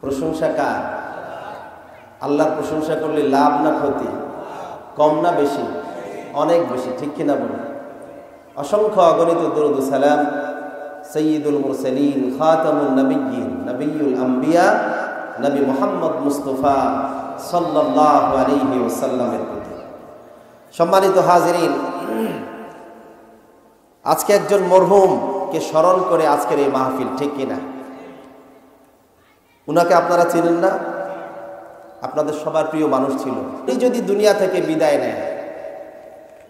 প্রশংসা কার? আল্লাহর প্রশংসা করলে লাভ না ক্ষতি? কম না বেশি? অনেক বেশি, ঠিক কিনা বলুন? অসংখ্য অগণিত দরুদ ও সালাম সৈয়দুল মুরসালিন খাতামুন নবিয়্যিন নবিয়ুল আম্বিয়া নবী মুহাম্মদ মুস্তাফা সাল্লাল্লাহু আলাইহি ওয়াসাল্লামের প্রতি। সম্মানিত হাজিরিন, আজকে একজন মরহুমকে স্মরণ করে আজকের এই মাহফিল, ঠিক কিনা? উনাকে আপনারা চিনেন না? আপনাদের সবার প্রিয় মানুষ ছিল। এই যদি দুনিয়া থেকে বিদায় নেয়,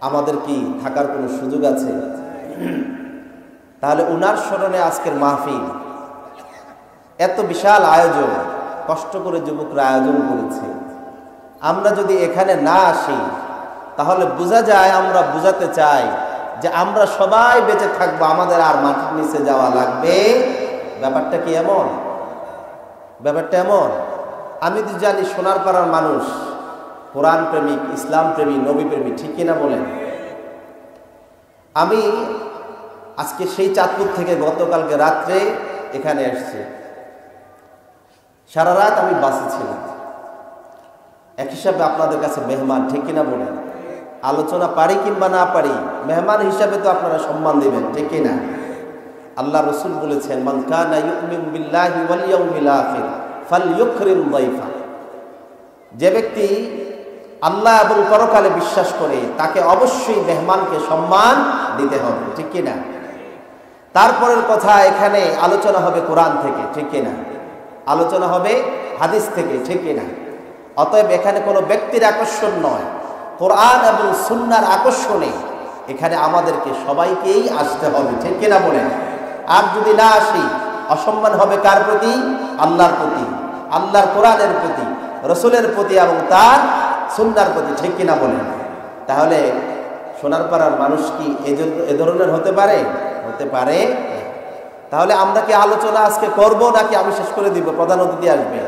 আমাদের কি থাকার কোনো সুযোগ আছে? তাহলে উনার স্মরণে আজকের মাহফিল, এত বিশাল আয়োজন, কষ্ট করে যুবকরা আয়োজন করেছে। আমরা যদি এখানে না আসি, তাহলে বোঝা যায়, আমরা বুঝাতে চাই যে আমরা সবাই বেঁচে থাকবো, আমাদের আর মাটির নিচে যাওয়া লাগবে। ব্যাপারটা কি এমন? ব্যাপারটা এমন? আমি তো জানি সোনার পাড়ার মানুষ কোরআন প্রেমিক, ইসলাম প্রেমী, নবী প্রেমী, ঠিক কিনা বলেন? আমি আজকে সেই চাঁদপুর থেকে গতকালকে রাত্রে এখানে এসেছি। সারা রাত আমি বাসে ছিলাম। এক হিসাবে আপনাদের কাছে মেহমান, ঠিক কিনা বলেন? আলোচনা পারি কিংবা না পারি, মেহমান হিসাবে তো আপনারা সম্মান দিবেন, ঠিক কিনা? আল্লাহ রসুল বলেছেন, মান কানা ইউমিনু বিল্লাহি ওয়াল ইয়াউমিল আখির ফালইউকরিম দাইফা। যে ব্যক্তি আল্লাহ এবং পরকালে বিশ্বাস করে, তাকে অবশ্যই মেহমানকে সম্মান দিতে হবে, ঠিক কিনা? তারপরের কথা, এখানে আলোচনা হবে কোরআন থেকে, ঠিক কিনা? আলোচনা হবে হাদিস থেকে, ঠিক কিনা? অতএব এখানে কোনো ব্যক্তির আকর্ষণ নয়, কোরআন এবং সুন্নাহর আকর্ষণে এখানে আমাদেরকে সবাইকেই আসতে হবে, ঠিক কিনা বলেন? আর যদি না আসি, অসম্মান হবে কার প্রতি? আল্লাহর প্রতি, আল্লাহর কোরআনের প্রতি, রসুলের প্রতি এবং তার সুন্নাহর প্রতি, ঠিক কিনা বলেন? তাহলে সোনার পাড়ার মানুষ কি এ ধরনের হতে পারে? হতে পারে। তাহলে আমরা কি আলোচনা আজকে করব, নাকি আমি শেষ করে দিব, প্রধান অতিথি আসবে?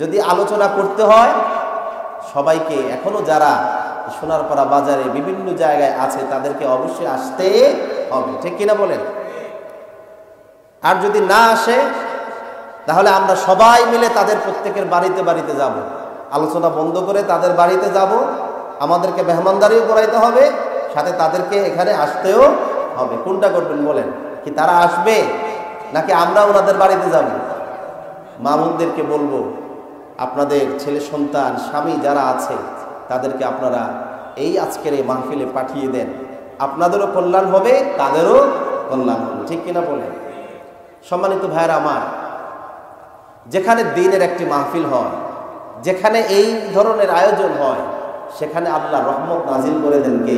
যদি আলোচনা করতে হয়, সবাইকে, এখনো যারা সোনারপাড়া বাজারে বিভিন্ন জায়গায় আছে, তাদেরকে অবশ্যই আসতে হবে, ঠিক কিনা বলেন? আর যদি না আসে, তাহলে আমরা সবাই মিলে তাদের প্রত্যেকের বাড়িতে বাড়িতে যাব, আলোচনা বন্ধ করে তাদের বাড়িতে যাব, আমাদেরকে মেহমানদারিও করাইতে হবে, সাথে তাদেরকে এখানে আসতেও হবে। কোনটা করবেন বলেন? কি তারা আসবে, নাকি আমরা ওনাদের বাড়িতে যাব? মামুনদেরকে বলবো, আপনাদের ছেলে সন্তান, স্বামী যারা আছে, তাদেরকে আপনারা এই আজকের এই মাহফিলে পাঠিয়ে দেন। আপনাদেরও কল্যাণ হবে, তাদেরও কল্যাণ হবে, ঠিক কিনা বলেন? সম্মানিত ভাইয়েরা আমার, যেখানে দ্বীনের একটি মাহফিল হয়, যেখানে এই ধরনের আয়োজন হয়, সেখানে আল্লাহ রহমত নাজিল করে দেন কে?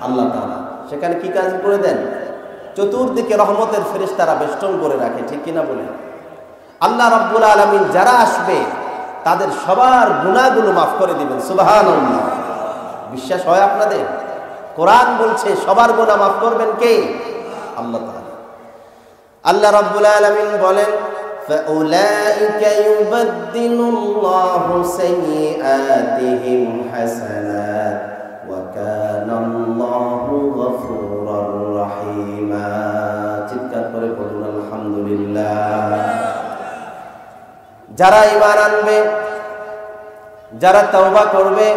আল্লাহ তাআলা। সেখানে কি কাজ করে দেন? চতুর্দিকে রহমতের ফেরেশতারা বেষ্টন করে রাখে, ঠিক কিনা বলেন? আল্লাহ রাব্বুল আলামিন যারা আসবে, তাদের সবার গুনাহগুলো মাফ করে দিবেন। সুবহানাল্লাহ। বিশ্বাস হয় আপনাদের? কোরআন বলছে সবার গুনাহ মাফ করবেন কে? আল্লাহ তাআলা। আল্লাহ রাব্বুল আলামিন বলেন, فَأُولَٰئِكَ يُبَدِّلُ اللَّهُ سَيِّئَاتِهِمْ حَسَنَاتٍ وَكَانَ اللَّهُ غَفُورًا رَّحِيمًا। চিৎকার করে বলুন আলহামদুলিল্লাহ। যারা ঈমান আনবে, যারা তওবা করবে,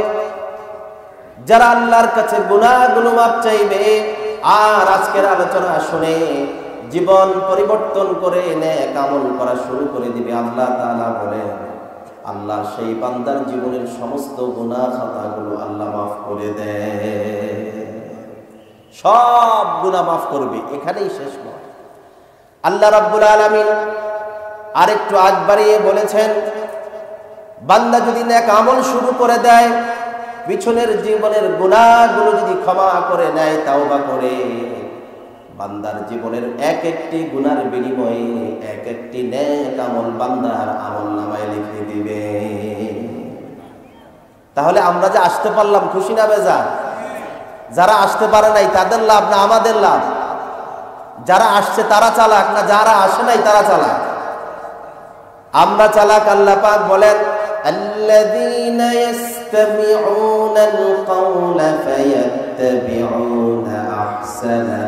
যারা আল্লাহর কাছে গুনাহগুলো মাফ চাইবে, আর আজকের আলোচনা শুনে জীবন পরিবর্তন করে নেক আমল করা শুরু করে দিবে, আল্লাহ তাআলা বলেন, আল্লাহ সেই বান্দার জীবনের সমস্ত গুনাহ খাতাগুলো আল্লাহ মাফ করে দেয়। সব গুনাহ মাফ করবে, এখানেই শেষ নয়। আল্লাহ রাব্বুল আলামিন আরেকটু আগ বাড়িয়ে বলেছেন, বান্দা যদি নেক আমল শুরু করে দেয়, পিছনের জীবনের গুনাহগুলো যদি ক্ষমা করে নেয়, তাওবা করে, বান্দার জীবনের এক একটি গুনার বিনিময়ে এক একটি নেক আমল বান্দার আমলনামায় লিখে দিবে। তাহলে আমরা যে আসতে পারলাম, খুশি না বেজার? যারা আসতে পারে নাই তাদের লাভ না আমাদের লাভ? যারা আসছে তারা চালাক, না যারা আসে নাই তারা চালাক? আমরা চালাক। আল্লাহ পাক বলেন, আল্লাযীনা ইসতামিউনাল কাওলা ফায়াত্তাবিউনা আহসানা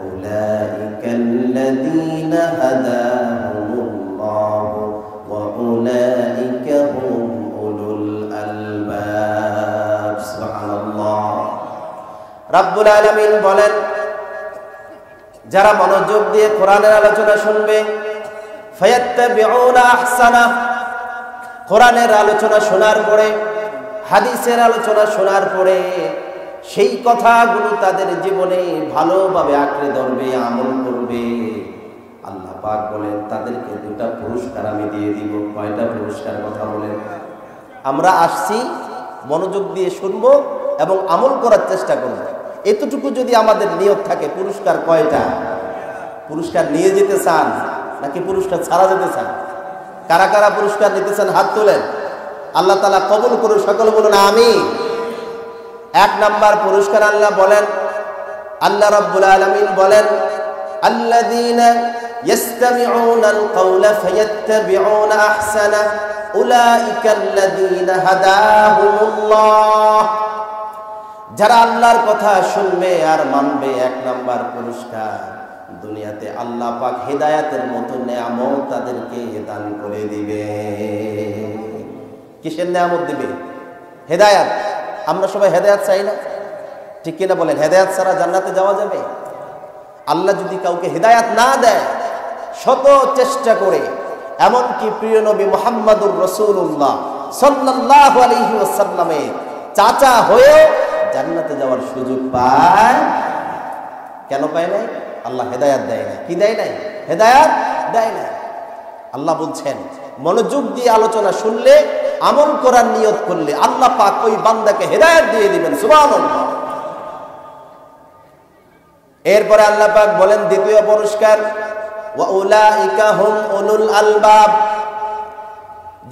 উলাইকাল্লাযীনা হাদাহুমুল্লাহু ওয়া রাব্বুল আলামিন বলেন, যারা মনোযোগ দিয়ে কোরআনের আলোচনা শুনবে, ফায়াত্তাবিউনা আহসানা, কোরআনের আলোচনা শোনার পরে, হাদিসের আলোচনা শোনার পরে সেই কথাগুলো তাদের জীবনে ভালোভাবে আঁকড়ে ধরবে, আমল করবে, আল্লাহ পাক বলেন তাদেরকে দুটা পুরস্কার আমি দিয়ে দিব। কয়টা পুরস্কার কথা বলেন? আমরা আসছি মনোযোগ দিয়ে শুনবো এবং আমল করার চেষ্টা করব, এতটুকু যদি আমাদের নিয়ত থাকে, পুরস্কার কয়টা? পুরস্কার নিয়ে যেতে চান নাকি পুরস্কার ছাড়া যেতে চান? কারা কারা পুরস্কার নিতে চান হাত তোলেন। আল্লাহ তাআলা কবুল করুন, সকলে বলুন আমিন। এক নাম্বার পুরস্কার আল্লাহ বলেন, আল্লাহ রাব্বুল আলামিন বলেন, আল্লাযীনা ইয়াসতামিউনাল কাওলা ফায়াত্তাবিউনা আহসানা উলাইকাল্লাযীনা হাদাহুমুল্লাহ। যারা আল্লাহর কথা শুনবে আর মানবে, এক নাম্বার পুরস্কার, দুনিয়াতে আল্লাহ পাক হেদায়েতের মতো নেয়ামত তাদেরকে দান করে দিবে। কিসের নেয়ামত দিবে? হেদায়েত। আমরা সবাই হেদায়েত চাই না? ঠিক কিনা বলেন? হেদায়েত ছাড়া জান্নাতে যাওয়া যাবে? আল্লাহ যদি কাউকে হেদায়েত না দেয়, শত চেষ্টা করে, এমনকি প্রিয় নবী মুহাম্মদুর রাসূলুল্লাহ সাল্লাল্লাহু আলাইহি ওয়াসাল্লামের চাচা হয়েও জান্নাতে যাওয়ার সুযোগ পায়। কেন পায় নাই? আল্লাহ হেদায়েত দেয় না। কি দেয় নাই? হেদায়েত দেয় না। আল্লাহ বলছেন, মনোযোগ দিয়ে আলোচনা শুনলে, আমল করার নিয়ত করলে আল্লাহ পাক ওই বান্দাকে হেদায়েত দিয়ে দিবেন। সুবহানাল্লাহ। এরপরে আল্লাহ পাক বলেন দ্বিতীয় পুরস্কার, ওয়া উলাইকা হুম উলুল আলবাব।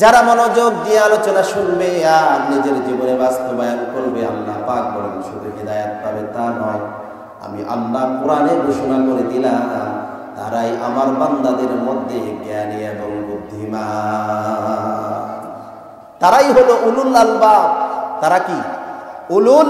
যারা মনোযোগ দিয়ে আলোচনা শুনবে আর নিজের জীবনে বাস্তবায়ন করবে, আল্লাহ পাক বলেন শুধু হেদায়েত পাবে তা নয়, আমি আল্লাহ কোরআনে ঘোষণা করে দিলাম তারাই আমার বান্দাদের মধ্যে জ্ঞানী এবং বুদ্ধিমান। তারাই হলো উলুল আলবাব। তারা কি? উলুল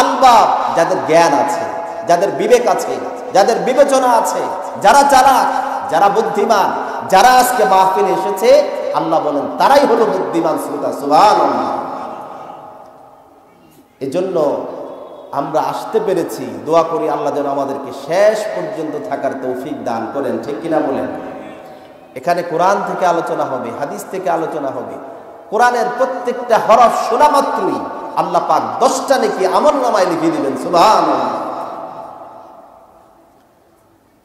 আলবাব, যাদের জ্ঞান আছে, যাদের বিবেক আছে, যাদের বিবেচনা আছে, যারা চালাক, যারা বুদ্ধিমান, যারা আজকে মাহফিলে এসেছে, আল্লাহ বলেন তারাই হলো বুদ্ধিমান শ্রোতা। সুবহানাল্লাহ। এজন্য আমরা আসতে পেরেছি, দোয়া করি আল্লাহ যেন আমাদেরকে শেষ পর্যন্ত থাকার তৌফিক দান করেন। ঠিক কিনা বলেন? এখানে কোরআন থেকে আলোচনা হবে, হাদিস থেকে আলোচনা হবে। কোরআনের প্রত্যেকটা হরফ শোনা মাত্রই আল্লাহ পাক 10টা নেকি আমলনামায় লিখে দিবেন। সুবহানাল্লাহ।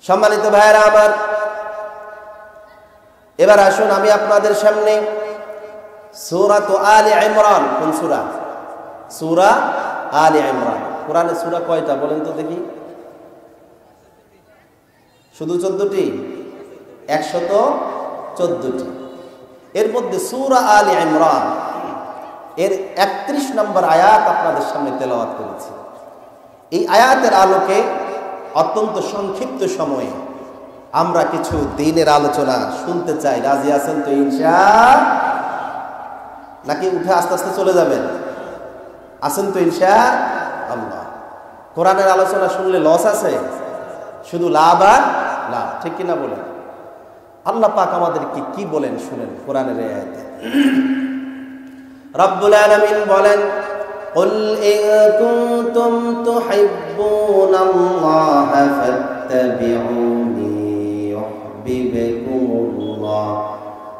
সম্মানিত ভাইয়েরা আমার, এবার আসুন আমি আপনাদের সামনে সূরা আলে ইমরান। কোন সূরা? সূরা আলে ইমরান। কোরআনে সূরা কয়টা বলেন তো দেখি? শুধু 14টি? 114টি। এর মধ্যে সূরা আলে ইমরান এর 31 নম্বর আয়াত আপনাদের সামনে তেলাওয়াত করেছি। এই আয়াতের আলোকে অত্যন্ত সংক্ষিপ্ত সময়ে আমরা কিছু দ্বীনের আলোচনা শুনতে চাই। রাজি আছেন তো ইনশাআল্লাহ? নাকি উঠে আস্তে আস্তে চলে যাবেন? আছেন তো ইনশাআল্লাহ? কোরআনের আলোচনা শুনলে লস আছে? শুধু লাভ আর লাভ। ঠিক কিনা বলেন? আল্লাহ পাক আমাদেরকে কি বলেন শুনেন কোরআনের আয়াতে। রব্বুল আলামিন বলেন, قل إن كنتم تحبون الله فاتبعوني يحببكم الله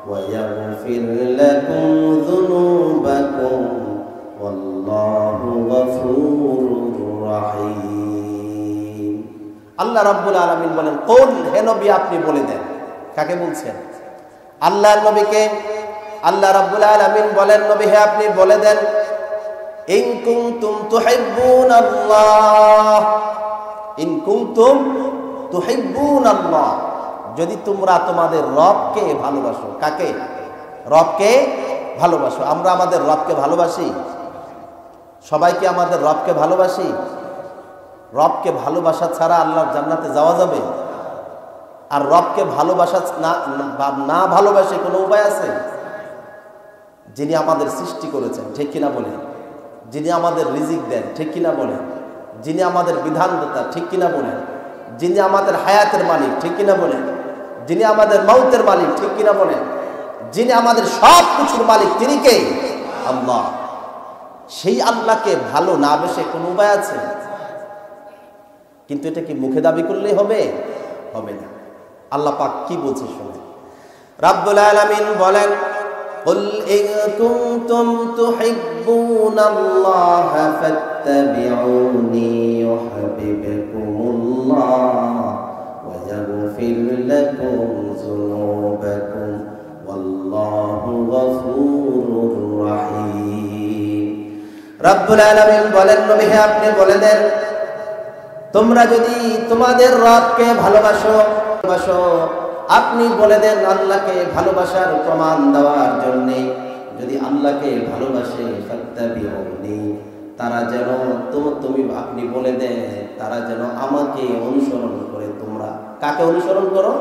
ويغفر لكم ذنوبكم والله غفور رحيم। আল্লাহ রাব্বুল আলামিন বলেন, কুল, হে নবী আপনি বলে দেন। কাকে বলছেন? আল্লাহর নবীকে। আল্লাহ রাব্বুল আলামিন বলেন, নবী হে আপনি বলে দেন, ইন কুনতুম তুহিব্বুনাল্লাহ, ইন কুনতুম তুহিব্বুনাল্লাহ, যদি তোমরা তোমাদের রবকে ভালোবাসো। কাকে? রবকে ভালোবাসো। আমরা আমাদের রবকে ভালোবাসি? সবাই কি আমাদের রবকে ভালোবাসি? রবকে ভালোবাসা ছাড়া আল্লাহর জান্নাতে যাওয়া যাবে? আর রবকে ভালোবাসা না ভালোবাসে কোনো উপায় আছে? যিনি আমাদের সৃষ্টি করেছেন, ঠিক কিনা বলেন? যিনি আমাদের রিজিক দেন, ঠিক কিনা বলেন? যিনি আমাদের বিধানদাতা, ঠিক কিনা বলেন? যিনি আমাদের হায়াতের মালিক, ঠিক কিনা বলেন? যিনি আমাদের মৌতের মালিক, ঠিক কিনা বলেন? যিনি আমাদের সব কিছুর মালিক, তিনি কে? আল্লাহ। সেই আল্লাহকে ভালো না বেসে কোনো উপায় আছে? কিন্তু এটা কি মুখে দাবি করলেই হবে? হবে না। আল্লাহ পাক কি বলছে শুনে, রাব্বুল আলামিন বলেন, কুল ইন কুনতুম তুহিব্বুনাল্লাহা ফাত্তাবিউনি ইউহিব্বুকুমুল্লাহ ওয়া ইয়াগফির লাকুম যুনুবাকুম ওয়াল্লাহু গফুরুর রাহিম। রাব্বুল আলামিন বলেন, নবী হে আপনি বলে দেন, তোমরা যদি তোমাদের রবকে ভালোবাসো, আপনি বলে দেন আল্লাহকে ভালোবাসার প্রমাণ দেওয়ার জন্য, যদি আল্লাহকে ভালোবাসে ফাত্তাবিউনি, তারা যেন আপনি বলে দেন তারা যেন আমাকে অনুসরণ করে। তোমরা কাকে অনুসরণ করো?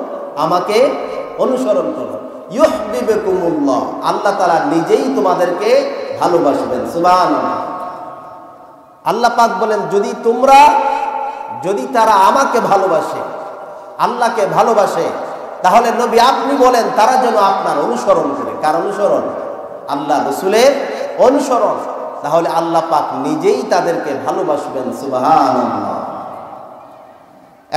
আমাকে অনুসরণ করো। ইউহিব্বুকুমুল্লাহ, আল্লাহ তাআলা নিজেই তোমাদেরকে ভালোবাসবেন। সুবহানাল্লাহ। আল্লাহ পাক বলেন, যদি তারা আমাকে ভালোবাসে, আল্লাহকে ভালোবাসে, তাহলে নবী আপনি বলেন তারা যেন আপনার অনুসরণ করে। কার অনুসরণ? আল্লাহ রাসূলের অনুসরণ। তাহলে আল্লাহ পাক নিজেই তাদেরকে ভালোবাসবেন। সুবহানাল্লাহ।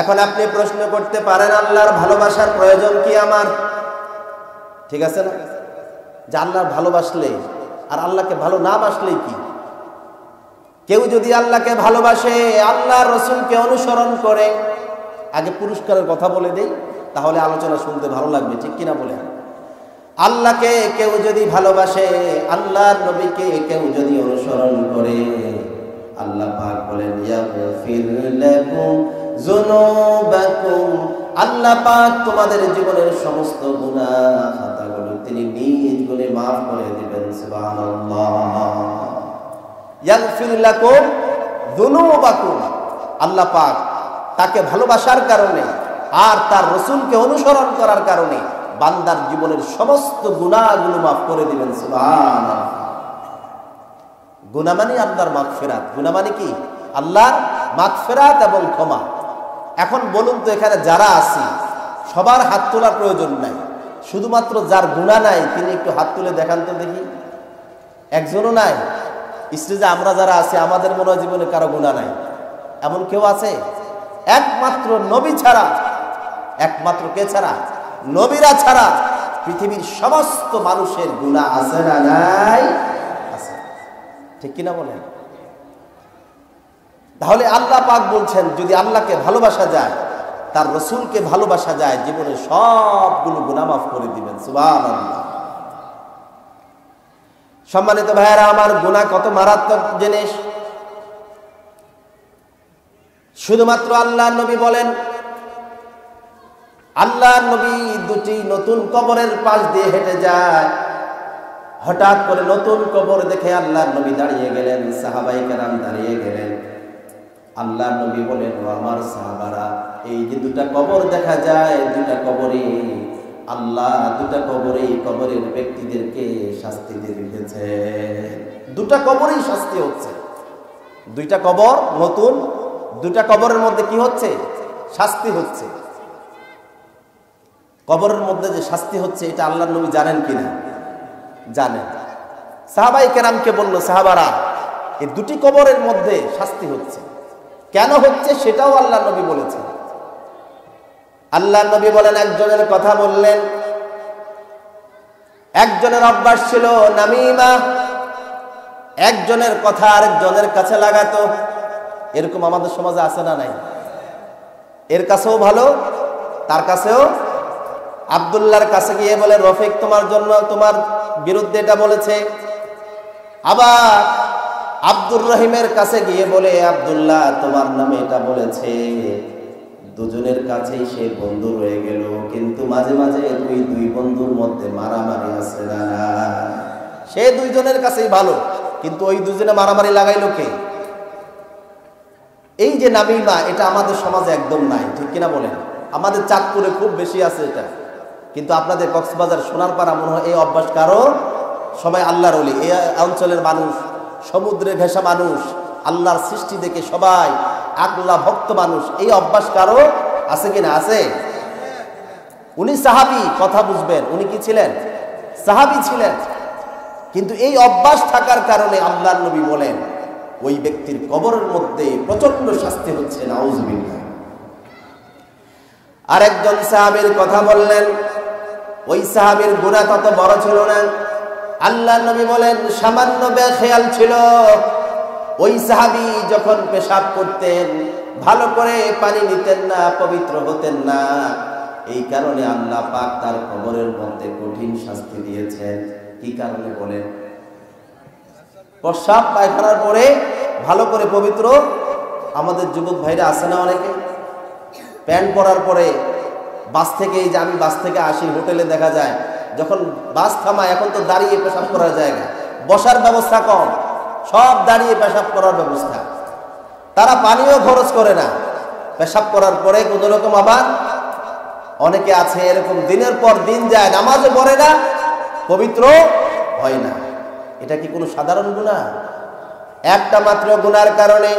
এখন আপনি প্রশ্ন করতে পারেন, আল্লাহর ভালোবাসার প্রয়োজন কি আমার? ঠিক আছে না, যে আল্লাহর ভালোবাসলে আর আল্লাহকে ভালো না বাসলেই কি? কেউ যদি আল্লাহকে ভালোবাসে, আল্লাহ রসুলকে অনুসরণ করে, আগে পুরস্কারের কথা বলে দেই, তাহলে আলোচনা শুনতে ভালো লাগবে, ঠিক কিনা বলে। আল্লাহকে কেউ যদি ভালোবাসে, আল্লাহর নবীকে কেউ যদি অনুসরণ করে, আল্লাহ পাক বলেন ইয়াগফির লাকুম যুনুবাকুম, আল্লাহ পাক তোমাদের জীবনের সমস্ত গুনাহ খাতাগুলো তিনি নিজ গুণে মাফ করে দিবেন। সুবহানাল্লাহ। ইয়াগফির লাকুম যুনুবাকুম, আল্লাহ পাক তাকে ভালোবাসার কারণে আর তার রাসূলকে অনুসরণ করার কারণে বান্দার জীবনের সমস্ত গুনাহগুলো মাফ করে দিবেন। সুবহানাল্লাহ। গুনাহ মানে আল্লাহর মাগফিরাত। গুনাহ মানে কি? আল্লাহর মাগফিরাত এবং ক্ষমা। এখন বলুন তো, এখানে যারা আছি সবার হাত তোলার প্রয়োজন নাই, শুধুমাত্র যার গুনাহ নাই তিনি একটু হাত তুলে দেখান তো দেখি। একজনও নাই? স্টেজে আমরা যারা আছি আমাদের মনে হয় জীবনে কারো গুনাহ নাই, এমন কেউ আছে? একমাত্র নবী ছাড়া, একমাত্র কে ছাড়া? নবীরা ছাড়া পৃথিবীর সমস্ত মানুষের গুনাহ আছে না নাই? আছে। ঠিক কিনা বলেন? তাহলে আল্লাহ পাক বলছেন, যদি আল্লাহকে ভালোবাসা যায়, তার রাসূলকে ভালোবাসা যায়, জীবনে সবগুলো গুনাহ মাফ করে দিবেন। সুবহানাল্লাহ। সম্মানিত ভাইয়েরা আমার, গুনাহ কত মারাত্মক জিনিস। শুধুমাত্র আল্লাহর নবী বলেন, আল্লাহর নবী দুটি নতুন কবরের পাশ দিয়ে হেঁটে যায়, হঠাৎ করে নতুন কবর দেখে আল্লাহর নবী দাঁড়িয়ে গেলেন, সাহাবায়ে কেরাম দাঁড়িয়ে গেলেন। আল্লাহর নবী বলেন, ও আমার সাহাবারা, এই যে দুটা কবর দেখা যায়, দুটা কবরে আল্লাহ দুটা কবরের ব্যক্তিদেরকে শাস্তি দিয়ে রেখেছে। দুটা কবরেই শাস্তি হচ্ছে। দুইটা কবর নতুন, দুটা কবরের মধ্যে কি হচ্ছে? শাস্তি হচ্ছে। কবরের মধ্যে যে শাস্তি হচ্ছে এটা আল্লাহর নবী জানেন কিনা? জানেন। সাহাবায়ে কেরামকে বলল, সাহাবারা, এই দুটি কবরের মধ্যে শাস্তি হচ্ছে, কেন হচ্ছে সেটাও আল্লাহর নবী বলেছেন। আল্লাহর নবী বলেন, একজনের কথা বললেন, একজনের অভ্যাস ছিল নামিমা, একজনের কথা আরেকজনের কাছে লাগাতো। এরকম আমাদের সমাজে আছে না নাই? এর কাছেও ভালো, তার কাছেও। আব্দুল্লাহর কাছে গিয়ে বলে, রফিক তোমার জন্য তোমার বিরুদ্ধে এটা বলেছে। আবার আব্দুর রহিমের কাছে গিয়ে বলে, আব্দুল্লাহ তোমার নামে এটা বলেছে। দুজনের কাছেই সে বন্ধু রয়ে গেল, কিন্তু মাঝে মাঝে দুই বন্ধুর মধ্যে মারামারি আছে না? সে দুইজনের কাছেই ভালো, কিন্তু ওই দুজনে মারামারি লাগাইলো কে? এই যে নামিমা, এটা আমাদের সমাজে একদম নাই, ঠিক কিনা বলেন? আমাদের চাঁদপুরে খুব বেশি আছে এটা, কিন্তু আপনাদের কক্সবাজার, সোনারপাড়া মনে হয় এই অভ্যাস কারো। সবাই আল্লাহর ওলি, এই অঞ্চলের মানুষ, সমুদ্রে ঘেঁষা মানুষ, আল্লাহর সৃষ্টি দেখে সবাই আল্লাহ ভক্ত মানুষ, এই অভ্যাস কারো আছে কিনা? আছে। উনি সাহাবী, কথা বুঝবেন, উনি কি ছিলেন? সাহাবী ছিলেন, কিন্তু এই অভ্যাস থাকার কারণে আল্লাহর নবী বলেন ওই ব্যক্তির কবরের মধ্যে প্রচন্ড শাস্তি হচ্ছে। নাউজুবিল্লাহ। আরেকজন সাহাবীর কথা বললেন, ওই সাহাবীর গুনাহ তত বড় ছিল না। আল্লাহর নবী বলেন সামান্য বেখেয়াল ছিল। ওই সাহাবী যখন পেশাব করতেন ভালো করে পানি নিতেন না, পবিত্র হতেন না। এই কারণে আল্লাহ পাক তার কবরের মধ্যে কঠিন শাস্তি দিয়েছেন। কি কারণে বলেন? প্রস্রাব পায়খানার পরে ভালো করে পবিত্র। আমাদের যুবক ভাইরা আছে না অনেকে, প্যান্ট পরার পরে বাস থেকে, এই যে আমি বাস থেকে আসি, হোটেলে দেখা যায় যখন বাস থামায়, এখন তো দাঁড়িয়ে পেশাব করার জায়গা, বসার ব্যবস্থা কম, সব দাঁড়িয়ে পেশাব করার ব্যবস্থা। তারা পানিও খরচ করে না, পেশাব করার পরে কোনো রকম আবার অনেকে আছে এরকম দিনের পর দিন যায়, নামাজও পড়ে না, পবিত্র হয় না। এটা কি কোনো সাধারণ গুনাহ? একটা মাত্র গুনার কারণে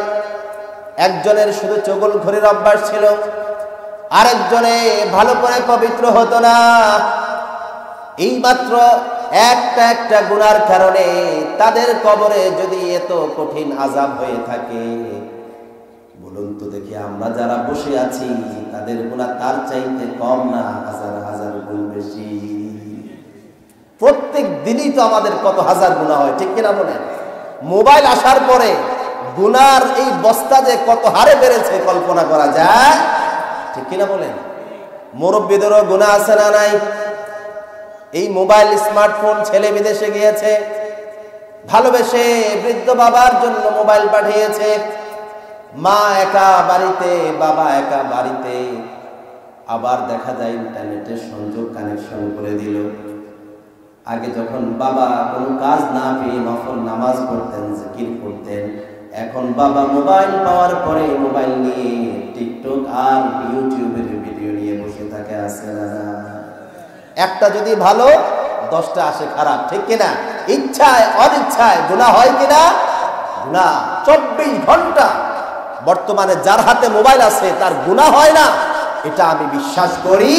একজনের শুধু চগলখড়ির অভ্যাস ছিল, আরেকজনে ভালো করে পবিত্র হতো না। এই মাত্র একটা গুনার কারণে তাদের কবরে যদি এত কঠিন আযাব হয়ে থাকে, বলুন তো দেখি আমরা যারা বসে আছি তাদের গুনাহ তার চাইতে কম না হাজার হাজার গুণ বেশি? প্রত্যেক দিনই তো আমাদের কত হাজার গুনাহ হয়, ঠিক কিনা বলেন? মোবাইল আসার পরে গুনার এই বস্তা যে কত হারে বেড়েছে কল্পনা করা যায়, ঠিক কিনা বলেন? মুরব্বীদেরও গুনাহ আছে না নাই? এই মোবাইল, স্মার্টফোন, ছেলে বিদেশে গিয়েছে, ভালোবেসে বৃদ্ধ বাবার জন্য মোবাইল পাঠিয়েছে, মা একা বাড়িতে, বাবা একা বাড়িতে, আবার দেখা যায় ইন্টারনেটের সংযোগ কানেকশন করে দিল। আগে যখন বাবা কোনো কাজ না পেয়ে নফল নামাজ পড়তেন, জিকির করতেন, এখন বাবা মোবাইল পাওয়ার পরে মোবাইল নিয়ে টিকটক আর ইউটিউবের ভিডিও নিয়ে বসে থাকে, আছে না? একটা যদি ভালো 10টা আসে খারাপ, ঠিক কিনা? ইচ্ছায় অনিচ্ছায় গুনাহ হয় কিনা? গুনাহ 24 ঘন্টা বর্তমানে যার হাতে মোবাইল আছে তার গুনাহ হয় না, এটা আমি বিশ্বাস করি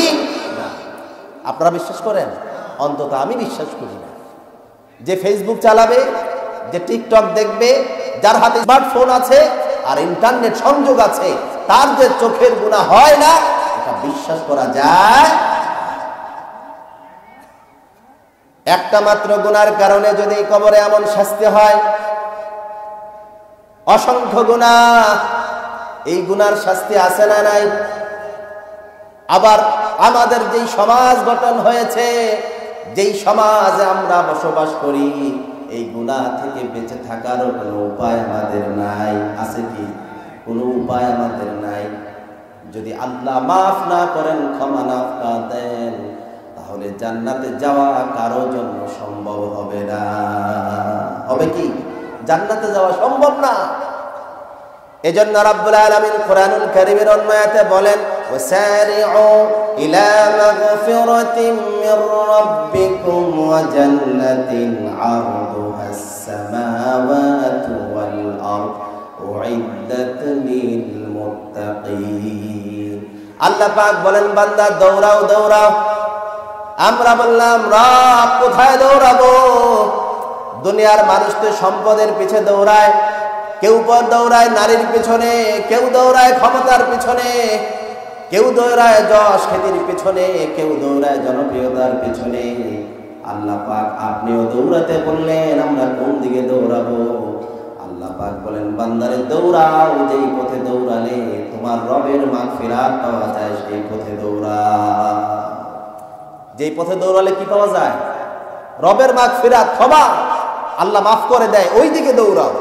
না। আপনারা বিশ্বাস করেন? অন্তত আমি বিশ্বাস করি না। যে ফেসবুক চালাবে, যে টিকটক দেখবে, যার হাতে স্মার্টফোন আছে আর ইন্টারনেট সংযোগ আছে, তার যে চোখের গুনাহ হয় না, এটা বিশ্বাস করা যায়। একটা মাত্র গুনার কারণে যদি কবরে এমন শাস্তি হয়, অসংখ্য গুনাহ, এই গুনার শাস্তি আছে না নাই? আবার আমাদের যেই সমাজ গঠন হয়েছে, যেই সমাজে আমরা বসবাস করি, এই গুনাহ থেকে বেঁচে থাকারও কোনো উপায় আমাদের নাই। আছে কি? কোনো উপায় আমাদের নাই। যদি আল্লাহ মাফ না করেন, ক্ষমা না দেন, তাহলে জান্নাতে যাওয়া কারো জন্য সম্ভব হবে না। হবে কি? জান্নাতে যাওয়া সম্ভব না। এজন্য রাব্বুল আলামিন কোরআনুল কারীমের অন্য আয়াতে বলেন, ওয়াসারিউ ইলা মাগফিরাতিম মির রাব্বিকুম ওয়া জান্নাতিন আরদুহাস সামাওয়াতু ওয়াল আরদ উইদ্দাত লিল মুত্তাকিন। আল্লাহ পাক বলেন, বান্দা দৌড়াও দৌড়াও। আমরা বললাম, রব কোথায় দৌড়াবো? দুনিয়ার মানুষ তো সম্পদের পিছে দৌড়ায়, কেউ দৌড়ায় নারীর পিছনে, কেউ দৌড়ায় ক্ষমতার পিছনে, কেউ দৌড়ায় যশ খ্যাতির পিছনে, কেউ দৌড়ায় জনপ্রিয়তার পিছনে। আল্লাহ পাক আপনিও দৌড়াতে বললেন, আমরা কোন দিকে দৌড়াবো? আল্লাহ পাক বলেন, বান্দারে দৌড়াও, যেই পথে দৌড়ালে তোমার রবের মাগফিরাত পাওয়া যায়, সেই পথে দৌড়াও। যেই পথে দৌড়ালে কি পাওয়া যায়? রবের মাগফিরাত, ক্ষমা, আল্লাহ মাফ করে দেয়, ওই দিকে দৌড়াও।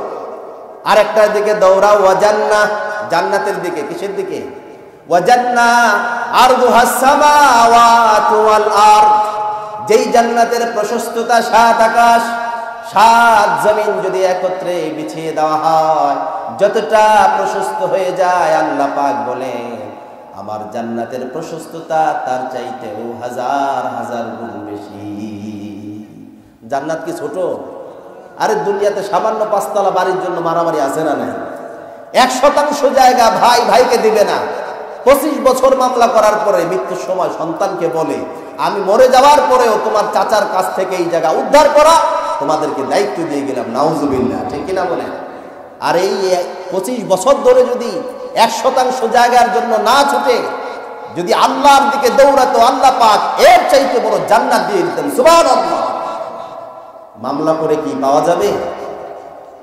আরেকটার দিকে দৌড়াও, ওয়া জান্নাহ, জান্নাতের দিকে। কিসের দিকে? ওয়া জান্নাহ আরদুহাস সামাওয়াতু ওয়াল আরদ, যেই জান্নাতের প্রশস্ততা 7 আকাশ 7 জমিন যদি একত্রে বিছিয়ে দেওয়া হয়, যতটা প্রশস্ত হয়ে যায়, আল্লাহ পাক বলে আমার জান্নাতের প্রশস্ততা তার চাইতেও হাজার হাজার গুণ বেশি। জান্নাত কি ছোট? আরে দুনিয়াতে সামান্য 5 তলা বাড়ির জন্য মারামারি আছে না নাই? 1% জায়গা ভাই ভাইকে দিবে না। 25 বছর মামলা করার পরে মৃত্যুর সময় সন্তানকে বলে, আমি মরে যাওয়ার পরেও তোমার চাচার কাছ থেকে এই জায়গা উদ্ধার করা তোমাদেরকে দায়িত্ব দিয়ে গেলাম। নাউজুবিল্লাহ, ঠিক কিনা বলেন? আর এই 25 বছর ধরে যদি 1% জায়গার জন্য না ছুটে যদি আল্লাহর দিকে দৌড়াতো আল্লাহ পাক এর চাইতে বড় জান্নাত দিয়ে দিতেন। সুবহানাল্লাহ। মামলা করে কি পাওয়া যাবে?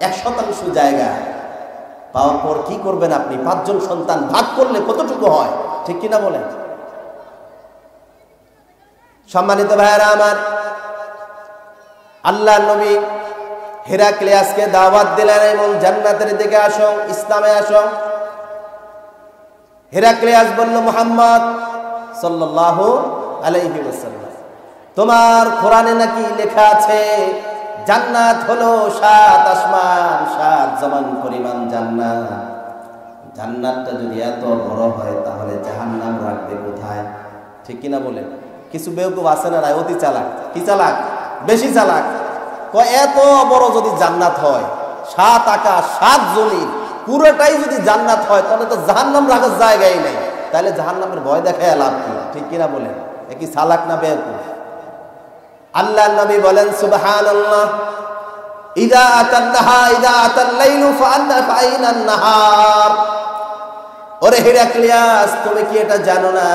1% জায়গা পাওয়ার পর কি করবেন আপনি? 5 জন সন্তান ভাগ করলে কতটুকু হয়? ঠিক কিনা বলেন? সম্মানিত ভাইয়েরা আমার, আল্লাহর নবী হেরাক্লিয়াসকে দাওয়াত দিলেন এবং জান্নাতের দিকে আসো, ইসলামে আসো। হেরাক্লিয়াস বলল, মুহাম্মদ সাল্লাল্লাহু আলাইহি ওয়াসাল্লাম, তোমার কোরআনে নাকি লেখা আছে জান্নাত হলো 7 আসমান 7 জমান পরিমাণ জান্নাত। জান্নাতটা যদি এত বড় হয় তাহলে জাহান্নাম রাখবে কোথায়? ঠিক কিনা বলেন? কিছু বেওকুফ আছে না, অতি চালাক। কি চালাক? বেশি চালাক। এত বড় যদি জান্নাত হয়, 7 আকাশ 7 জমিন পুরোটাই যদি জান্নাত হয় তাহলে তো জাহান্নাম রাখার জায়গাই নেই। তাহলে জাহান্নামের ভয় দেখায় লাভ কি? ঠিক কিনা বলেন? কি চালাক না বেওকুফ? আল্লাহর নবী বলেন, সুবহানাল্লাহ, ইযা আতান্নাহা ইযা আতাল্লাইলু ফাআইনান নাহার। ওরে হেরাক্লিয়াস, তুমি কি এটা জানো না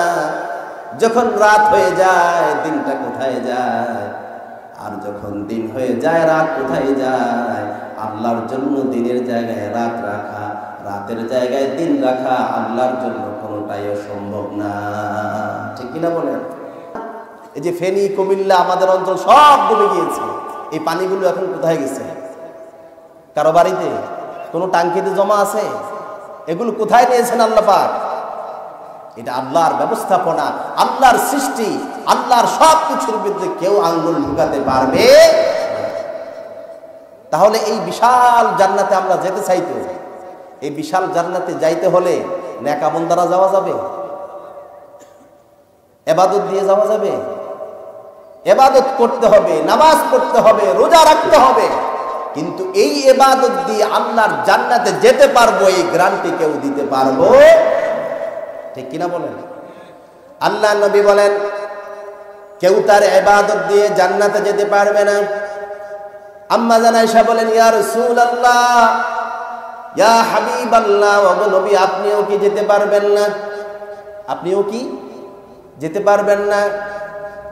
যখন রাত হয়ে যায় দিনটা কোথায় যায়, আর যখন দিন হয়ে যায় রাত কোথায় যায়? আল্লাহর জন্য দিনের জায়গায় রাত রাখা, রাতের জায়গায় দিন রাখা আল্লাহর জন্য কোনোটাই সম্ভব না। ঠিক কিনা বলেন? এই যে ফেনী, কুমিল্লা, আমাদের অঞ্চল সব ডুবে গিয়েছে। এই পানিগুলো এখন কোথায় গেছে? কারো বাড়িতে? কোনো টাঙ্কিতে জমা আছে? এগুলো কোথায় নিয়েছেন আল্লাহ পাক? এটা আল্লাহর ব্যবস্থাপনা, আল্লাহর সৃষ্টি, আল্লাহর সব কিছুর বিরুদ্ধে কেউ আঙ্গুল ঢুকাতে পারবে। তাহলে এই বিশাল জান্নাতে আমরা যেতে চাইতো, এই বিশাল জান্নাতে যাইতে হলে নেক আমল দ্বারা যাওয়া যাবে? ইবাদত দিয়ে যাওয়া যাবে? ইবাদত করতে হবে, নামাজ পড়তে হবে, রোজা রাখতে হবে, কিন্তু এই ইবাদত দিয়ে আল্লাহর জান্নাতে যেতে পারবো এই গ্যারান্টি কেউ দিতে পারবো? ঠিক কিনা বলেন? আল্লাহ নবী বলেন, কেউ তার ইবাদত দিয়ে জান্নাতে যেতে পারবে না। আম্মা জান আয়েশা বলেন, ইয়া রাসূলুল্লাহ, ইয়া হাবিবাল্লাহ, ওগো নবী আপনিও কি যেতে পারবেন না? আপনিও কি যেতে পারবেন না?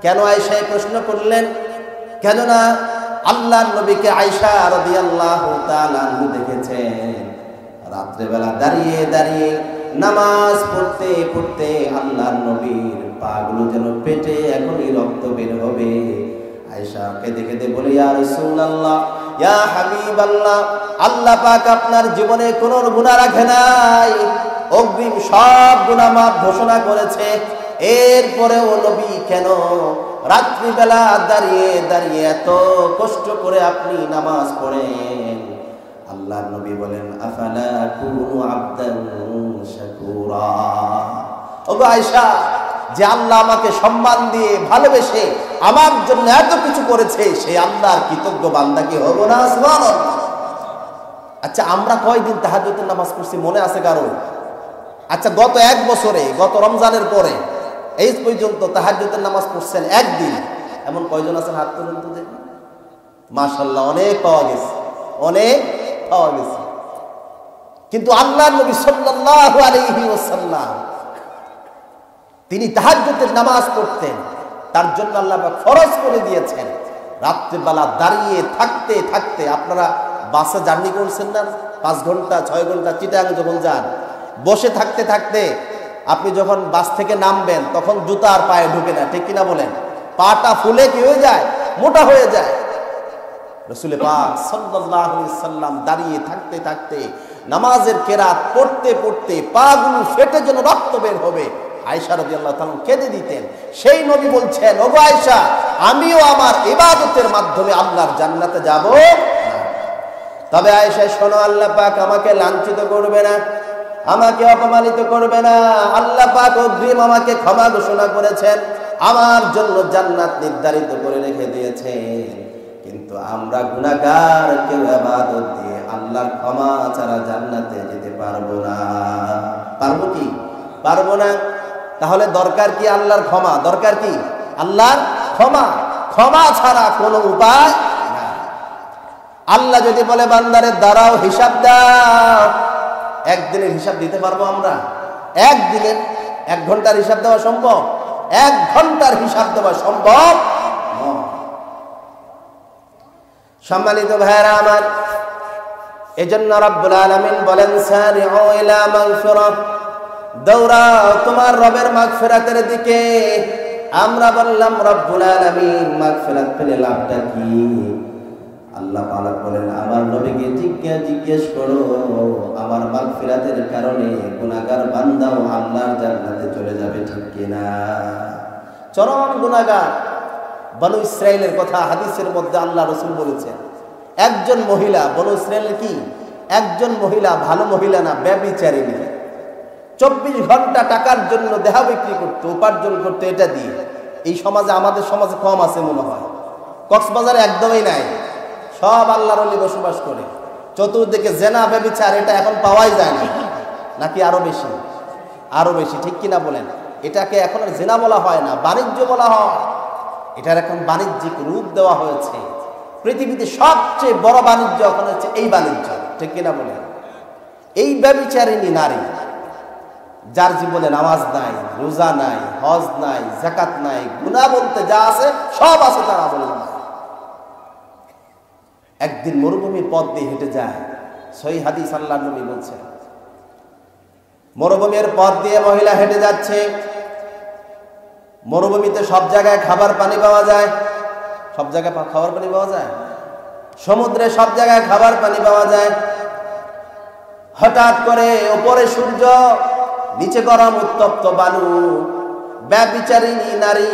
কেন আয়েশা প্রশ্ন করলেন? কেননা আল্লাহর নবীকে আয়েশা রাদিয়াল্লাহু তাআলা আনহা দেখেছেন রাত্রেবেলা দাঁড়িয়ে দাঁড়িয়ে নামাজ পড়তে পড়তে আল্লাহর নবীর পাগুলো যেন পেটে এখনই রক্ত বের হবে। আয়েশা কেঁদে কেঁদে বলে, ইয়া রাসূলুল্লাহ, ইয়া হাবিবাল্লাহ, আল্লাহ পাক আপনার জীবনে কোনো গুনাহ রাখে নাই, অগ্রিম সব গুনাহ মাফ ঘোষণা করেছে। এরপরেও নবী কেন রাত্রিবেলা দাঁড়িয়ে দাঁড়িয়ে এত কষ্ট করে আপনি নামাজ পড়েন? আল্লাহর নবী বলেন, আফালা কুনু আবদান শাকুরা। ওগো আয়েশা, যে আল্লাহ আমাকে সম্মান দিয়ে ভালোবেসে আমার জন্য এত কিছু করেছে, সেই আল্লাহর কৃতজ্ঞ বান্দা কি হব না? সুবহানাল্লাহ। আচ্ছা, আমরা কয়দিন তাহাজ্জুদের নামাজ পড়ছি মনে আছে কারো? আচ্ছা, গত 1 বছরে, গত রমজানের পরে এই পর্যন্ত তাহাজ্জুদের নামাজ পড়ছেন একদিন, এমন কয়জন আছেন? হাত তুলুন তো দেখি। মাশাআল্লাহ, অনেক পাওয়া গেছে, অনেক পাওয়া গেছে। কিন্তু আল্লাহর নবী সাল্লাল্লাহু আলাইহি ওয়াসাল্লাম তিনি তাহাজ্জুদের নামাজ পড়তেন, তার জন্য আল্লাহ পাক ফরজ করে দিয়েছেন রাত্রিবেলা দাঁড়িয়ে থাকতে থাকতে। আপনারা বাসে জার্নি করছেন না, 5 ঘন্টা 6 ঘন্টা চিটাগাং যখন যান, বসে থাকতে থাকতে আপনি যখন বাস থেকে নামবেন তখন জুতা আর পায়ে ঢুকে না। ঠিক কিনা বলেন? পাটা ফুলে কি হয়ে যায়? মোটা হয়ে যায়। রাসূল পাক সাল্লাল্লাহু আলাইহি ওয়াসাল্লাম দাঁড়িয়ে থাকতে থাকতে নামাজের কেরাত পড়তে পড়তে পাগুলো ফেটে যেন রক্ত বের হবে, আয়েশা রাদিয়াল্লাহু তাআলা কেঁদে দিতেন। সেই নবী বলছেন, ওগো আয়েশা, আমিও আমার ইবাদতের মাধ্যমে আল্লাহর জান্নাতে যাব। তবে আয়েশা শোনো, আল্লাহ পাক আমাকে লাঞ্ছিত করবে না, আমাকে অপমানিত করবে না। আল্লাহ পাক অগ্রিম আমাকে ক্ষমা ঘোষণা করেছেন, আমার জন্য জান্নাত নির্ধারিত করে রেখে দিয়েছেন। কিন্তু আমরা গুনাহগার, কেউ ইবাদত দিয়ে আল্লাহর ক্ষমা ছাড়া জান্নাতে যেতে পারবো না। পারবো কি? পারবো না। তাহলে দরকার কি আল্লাহর ক্ষমা? দরকার কি আল্লাহর ক্ষমা? ক্ষমা ছাড়া কোনো উপায় না। আল্লাহ যদি বলে বান্দারে দাঁড়াও, হিসাব দাও, একদিনের হিসাব দিতে পারবো আমরা? একদিনের 1 ঘন্টার হিসাব দেওয়া সম্ভব? 1 ঘন্টার হিসাব দেওয়া সম্ভব নয়। সম্মানিত ভাইরা আমার, এজন্য রব্বুল আলামিন বলেন সারিউ ইলা মাগফিরাত, দৌড়াও তোমার রবের মাগফিরাতের দিকে। আমরা বললাম রব্বুল আলামিন মাগফিরাত পেলে লাভটা কি? আল্লাহ পাক বলেন আমার নবীকে জিজ্ঞেস করো, আমার মাগফিরাতের কারণে গুনাহগার বান্দাও আল্লাহর জান্নাতে চলে যাবে, ঠিক কিনা? চরম গুনাহগার বনু ইসরাইলের কথা হাদিসের মধ্যে আল্লাহ রাসূল বলেছেন, একজন মহিলা, বনু ইসরাইলের কি একজন মহিলা, ভালো মহিলা না, ব্যভিচারিণী, 24 ঘন্টা টাকার জন্য দেহ বিক্রি করতে, উপার্জন করতে, এটা দিয়ে। এই সমাজে, আমাদের সমাজে কম আছে মনে হয়, কক্সবাজারে একদমই নাই, সব আল্লাহর ওলি বসবাস করে। চতুর্দিকে জেনা ব্যভিচার, এটা এখন পাওয়াই যায় না, নাকি আরো বেশি? আরো বেশি, ঠিক কিনা বলেন? এটাকে এখন আর জেনা বলা হয় না, বাণিজ্য বলা হয়। এটার এখন বাণিজ্যিক রূপ দেওয়া হয়েছে। পৃথিবীতে সবচেয়ে বড় বাণিজ্য এখন হচ্ছে এই বাণিজ্য, ঠিক কিনা বলেন? এই ব্যভিচারিণী নারী, যার জীবনে নামাজ নাই, রোজা নাই, হজ নাই, যাকাত নাই, গুনাহ বলতে যা আছে সব আছে তার আমল নামায়। একদিন মরুভূমির পথ দিয়ে হেঁটে যায়, সহিহ হাদিস আল্লাহর নবী বলছেন, মরুভূমির পথ দিয়ে মহিলা হেঁটে যাচ্ছে। মরুভূমিতে সব জায়গায় খাবার পানি পাওয়া যায়, সব জায়গায় খাবার পানি পাওয়া যায়, সমুদ্রে সব জায়গায় খাবার পানি পাওয়া যায়। হঠাৎ করে উপরে সূর্য, নিচে গরম উত্তপ্ত বালু, ব্যভিচারিণী নারী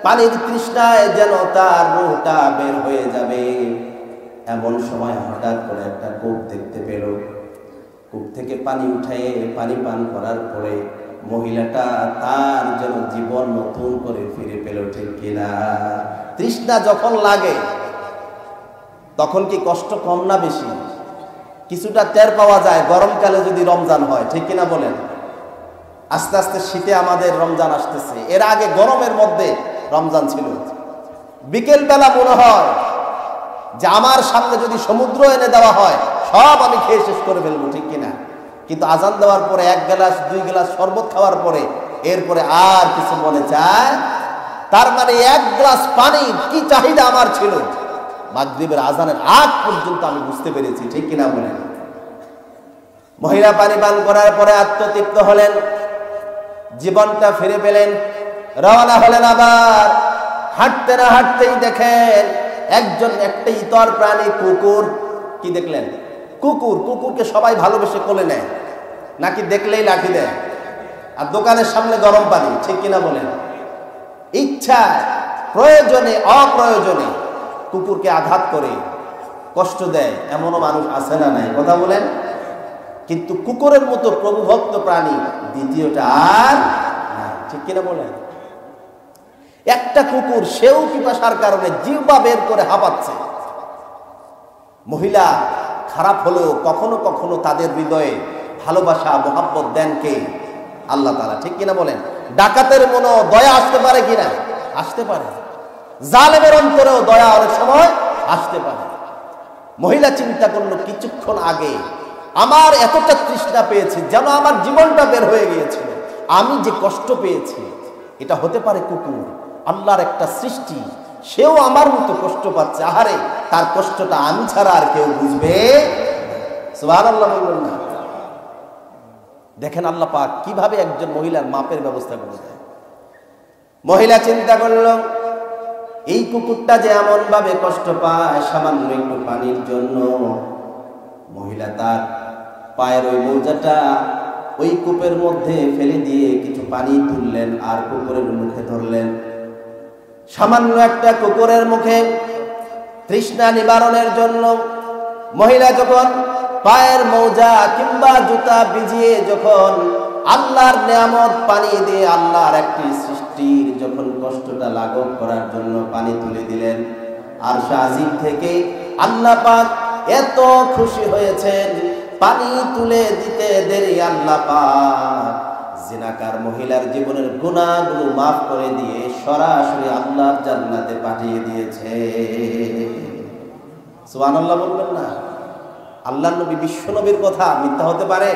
পানির তৃষ্ণায় যেন তার রূহটা বের হয়ে যাবে। এমন সময় হঠাৎ করে একটা কূপ দেখতে পেল। কূপ থেকে পানি উঠায়ে পানি পান করার পরে মহিলাটা তার যেন জীবন নতুন করে ফিরে পেল, ঠিক কিনা? তৃষ্ণা যখন লাগে তখন কি কষ্ট কম না বেশি? কিছুটা টের পাওয়া যায় গরমকালে যদি রমজান হয়, ঠিক কিনা বলেন? আস্তে আস্তে শীতে আমাদের রমজান আসতেছে, এর আগে গরমের মধ্যে রমজান ছিল। বিকেল বেলা মনে হয় যে আমার সামনে যদি সমুদ্র এনে দেওয়া হয় সব আমি খেয়ে শেষ করে ফেলবো, ঠিক কিনা? কিন্তু আজান দেওয়ার পরে 1 গ্লাস 2 গ্লাস শরবত খাওয়ার পরে এরপরে আর কিছু মনে চায়। তার মানে 1 গ্লাস পানি কি চাহিদা আমার ছিল, মাগরিবের আজানের আগ পর্যন্ত আমি বুঝতে পেরেছি, ঠিক কিনা বলেন? মহিলা পানি পান করার পরে আত্মতৃপ্ত হলেন, জীবনটা ফিরে পেলেন, রওনা হলেন। আবার হাঁটতে না হাঁটতেই দেখেন একটা ইতর প্রাণী কুকুর। কি দেখলেন? কুকুর। কুকুরকে সবাই ভালোবেসে কোলে নেয়, নাকি দেখলেই লাঠি দেয়? আর দোকানের সামনে গরম পানি, ঠিক কিনা বলেন? ইচ্ছা, প্রয়োজনে অপ্রয়োজনে কুকুরকে আঘাত করে কষ্ট দেয়, এমনও মানুষ আছে না নাই? কথা বলেন। কিন্তু কুকুরের মতো প্রভুভক্ত প্রাণী দ্বিতীয়টা আর নাই, ঠিক কিনা বলেন? একটা কুকুর, সেও পিপাসার কারণে জিহ্বা বের করে হাঁপাচ্ছে। মহিলা খারাপ হলেও কখনো কখনো তাদের হৃদয়ে ভালোবাসা মোহাব্বত দেন কে? আল্লাহ তাআলা, ঠিক কিনা বলেন? ডাকাতের মনে দয়া আসতে পারে কিনা? আসতে পারে। জালেমের অন্তরেও দয়া অনেক সময় আসতে পারে। মহিলা চিন্তা করলো কিছুক্ষণ আগে আমার এতটা তৃষ্ণা পেয়েছি, যেন আমার জীবনটা বের হয়ে গিয়েছিল, আমি যে কষ্ট পেয়েছি এটা হতে পারে কুকুর, আল্লাহর একটা সৃষ্টি, সেও আমার মতো কষ্ট পাচ্ছে। আহারে, তার কষ্টটা আমি ছাড়া আর কেউ বুঝবে? সুবহানাল্লাহ বলবেন না? দেখেন আল্লাহ পাক কিভাবে একজন মহিলার মাপের ব্যবস্থা করে দেয়। মহিলা চিন্তা করলো এই কুকুরটা যে এমন ভাবে কষ্ট পায় সামান্য একটু পানির জন্য, মহিলা তার পায়ের ওই মোজাটা ওই কূপের মধ্যে ফেলে দিয়ে কিছু পানি তুললেন আর কুকুরের মুখে ধরলেন। সামান্য একটা কুকুরের মুখে তৃষ্ণা নিবারণের জন্য মহিলা যখন পায়ের মোজা কিংবা জুতা ভিজিয়ে যখন আল্লাহর নিয়ামত পানি দিয়ে আল্লাহর একটি সৃষ্টির যখন কষ্টটা লাঘব করার জন্য পানি তুলে দিলেন, আরশ আজিম থেকে আল্লাহ পাক এত খুশি হয়েছেন, পানি তুলে দিতে দেরি আল্লাহ পাক জিনাকার মহিলার জীবনের গুনাহগুলো মাফ করে দিয়ে সরাসরি আল্লাহর জান্নাতে পাঠিয়ে দিয়েছে। সুবহানাল্লাহ বলবেন না? আল্লাহর নবী, বিশ্ব নবীর কথা মিথ্যা হতে পারে?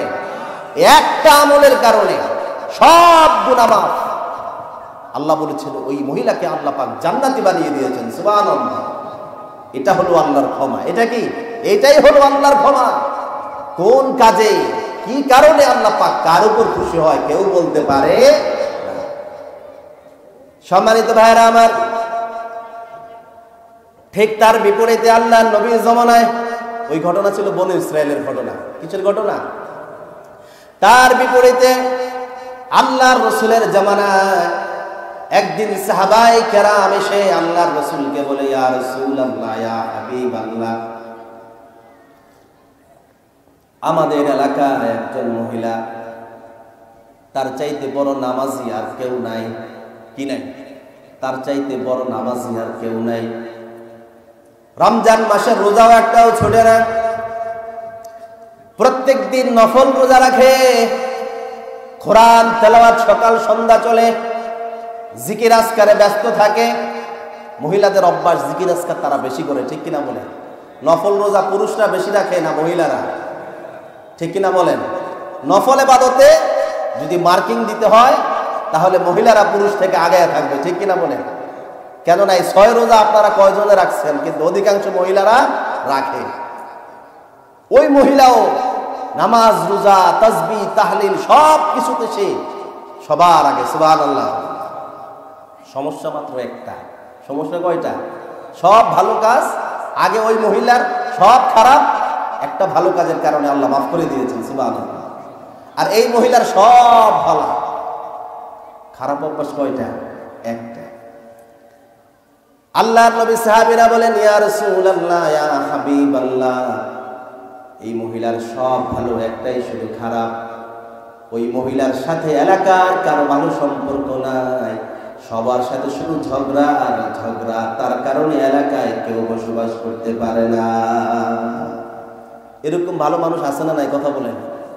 একটা আমলের কারণে সব গুনাহ মাফ। আল্লাহ বলেছেন ওই মহিলাকে আল্লাহ পাক জান্নাতি বানিয়ে দিয়েছেন। সুবহানাল্লাহ। এটা হলো আল্লাহর ক্ষমা। এটা কি? এটাই হলো আল্লাহর ক্ষমা। কোন কাজে কি কারণে আল্লাহ পাক কার উপর খুশি হয় কেউ বলতে পারে না। সম্মানিত ভাইরা আমার, ঠিক তার বিপরীতে আল্লাহর নবীর জামানায়, ওই ঘটনা ছিল বনু ইসরায়েলের ঘটনা। কিসের ঘটনা? তার বিপরীতে আল্লাহর রাসূলের জামানায় একদিন সাহাবায়ে কেরাম এসে আল্লাহর রাসূলকে বলে, ইয়া রাসূলুল্লাহ, ইয়া হাবিবাল্লাহ, আমাদের এলাকার একজন মহিলা, তার চাইতে বড় নামাজি আর কেউ নাই। কি নাই? তার চাইতে বড় নামাজি আর কেউ নাই। রমজান মাসের রোজাও একটাও ছোটে না, প্রত্যেক দিন নফল রোজা রাখে, কোরআন তেলাওয়াত সকাল সন্ধ্যা চলে, জিকির আজকারে ব্যস্ত থাকে। মহিলাদের অভ্যাস জিকির আজকার তারা বেশি করে, ঠিক কিনা বলেন? নফল রোজা পুরুষরা বেশি রাখে না মহিলারা, ঠিক কিনা বলেন? নফল ইবাদতে যদি মার্কিং দিতে হয় তাহলে মহিলারা পুরুষ থেকে আগে থাকবে, ঠিক কিনা বলেন? কেননা এই 6 রোজা আপনারা কয়জনে রাখছেন, কিন্তু অধিকাংশ মহিলারা রাখে। ওই মহিলাও নামাজ, রোজা, তাসবিহ, তাহলিল সব কিছুতে সে সবার আগে। সুবহানাল্লাহ। সমস্যা মাত্র একটা। সমস্যা কয়টা? সব ভালো কাজ আগে ওই মহিলার, সব খারাপ একটা ভালো কাজের কারণে আল্লাহ মাফ করে দিয়েছেন। সুবহানাল্লাহ। আর এই মহিলার সব ভালো, খারাপ অভ্যাস কয়টা? একটা। আল্লাহর নবী সাহাবীরা বলেন, ইয়া রাসূলুল্লাহ, ইয়া হাবিবাল্লাহ, এই মহিলার সব ভালো, একটাই শুধু খারাপ। ওই মহিলার সাথে এলাকার কারো ভালো সম্পর্ক নাই, সবার সাথে শুধু ঝগড়া আর ঝগড়া, তার কারণে এলাকায় কেউ বসবাস করতে পারে না। এরকম ভালো মানুষ আছে না নাই? কথা বলেন।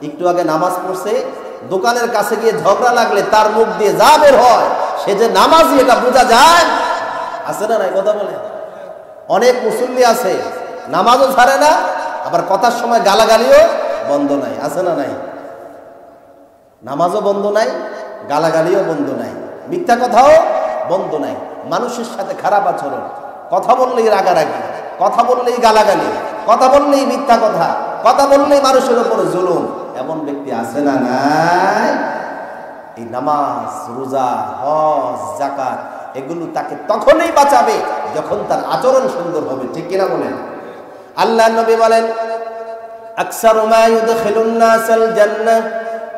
একটু আগে নামাজ পড়ছে, দোকানের কাছে গিয়ে ঝগড়া লাগলে তার মুখ দিয়ে যা বের হয় সে যে নামাজি এটা বোঝা যায়। আছে না নাই? কথা বলেন। অনেক মুসল্লি আছে, নামাজও ছাড়ে না, আবার কথার সময় গালাগালিও বন্ধ নাই। আছে না নাই? নামাজও বন্ধ নাই, গালাগালিও বন্ধ নাই, মিথ্যা কথাও বন্ধ নাই, মানুষের সাথে খারাপ আচরণ, কথা বললেই রাগারাগি, কথা বললেই গালাগালি, কথা বললেই মিথ্যা কথা, কথা বললেই মানুষের উপর জুলুম। এমন ব্যক্তি আছে না নাই? এই নামাজ, রোজা, হজ, যাকাত এগুলো তাকে তখনই বাঁচাবে যখন তার আচরণ সুন্দর হবে, ঠিক কিনা বলেন? আল্লাহর নবী বলেন, আকসারু মা ইউদখিলুন নাসাল জান্নাহ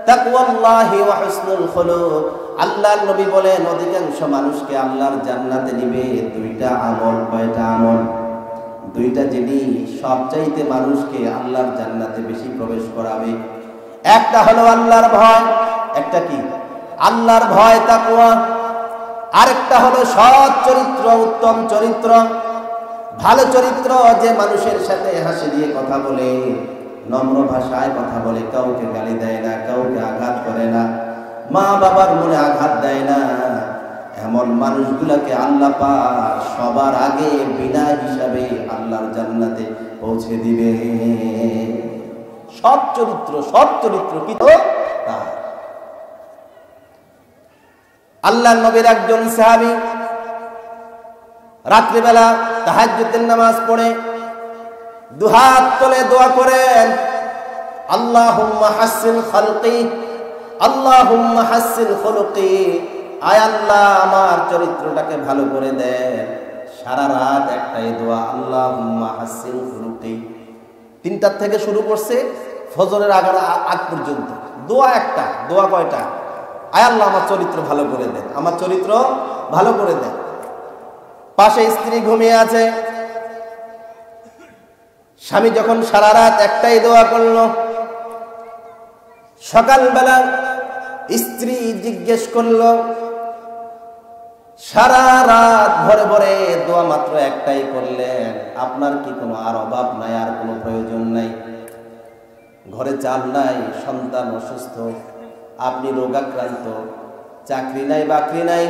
তাকওয়াল্লাহি ওয়া হুসনুল খুলুক। আল্লাহর নবী বলেন, অধিকাংশ মানুষকে আল্লাহর জান্নাতে নিবে দুইটা আমল। কয়টা আমল? দুইটা জিনিস সবচাইতে মানুষকে আল্লাহর জান্নাতে বেশি প্রবেশ করাবে। একটা হলো আল্লাহর ভয়। একটা কি? আল্লাহর ভয়, তাকওয়া। আরেকটা হলো সৎ চরিত্র, উত্তম চরিত্র, ভালো চরিত্র, যে মানুষের সাথে হাসি দিয়ে কথা বলে, নম্র ভাষায় কথা বলে, কাউকে গালি দেয় না, কাউকে আঘাত করে না, মা বাবার মনে আঘাত দেয় না। এমন মানুষগুলোকে আল্লাহ পাক সবার আগে বিনা হিসাবে আল্লাহর জান্নাতে পৌঁছে দিবে। সৎ চরিত্র, সৎ চরিত্র কি তো? আল্লাহর নবীর একজন সাহাবী রাত্রিবেলা তাহাজ্জুদের নামাজ পড়ে দুহাত তুলে দোয়া করেন, আল্লাহুম্মা হাসসিন খালকি, আল্লাহুম্মা হাসসিন খুলুকি। আয় আল্লাহ, আমার চরিত্রটাকে ভালো করে দেন। সারা রাত একটাই দোয়া, আল্লাহুম্মা হাসসিন খুলুকি। 3টা থেকে শুরু করছে, ফজরের আগ পর্যন্ত দোয়া একটা। দোয়া কয়টা? আয় আল্লাহ, আমার চরিত্র ভালো করে দেন, আমার চরিত্র ভালো করে দেন। পাশে স্ত্রী ঘুমিয়ে আছে। স্বামী যখন সারা রাত একটাই দোয়া করলো, সকালবেলা স্ত্রী জিজ্ঞেস করলো, সারা রাত ভরে ভরে দোয়া মাত্র একটাই করলেন, আপনার কি কোনো আর অভাব নাই, আর কোনো প্রয়োজন নাই? ঘরে চাল নাই, সন্তান অসুস্থ, আপনি রোগাক্রান্ত, চাকরি নাই, বাকরি নাই,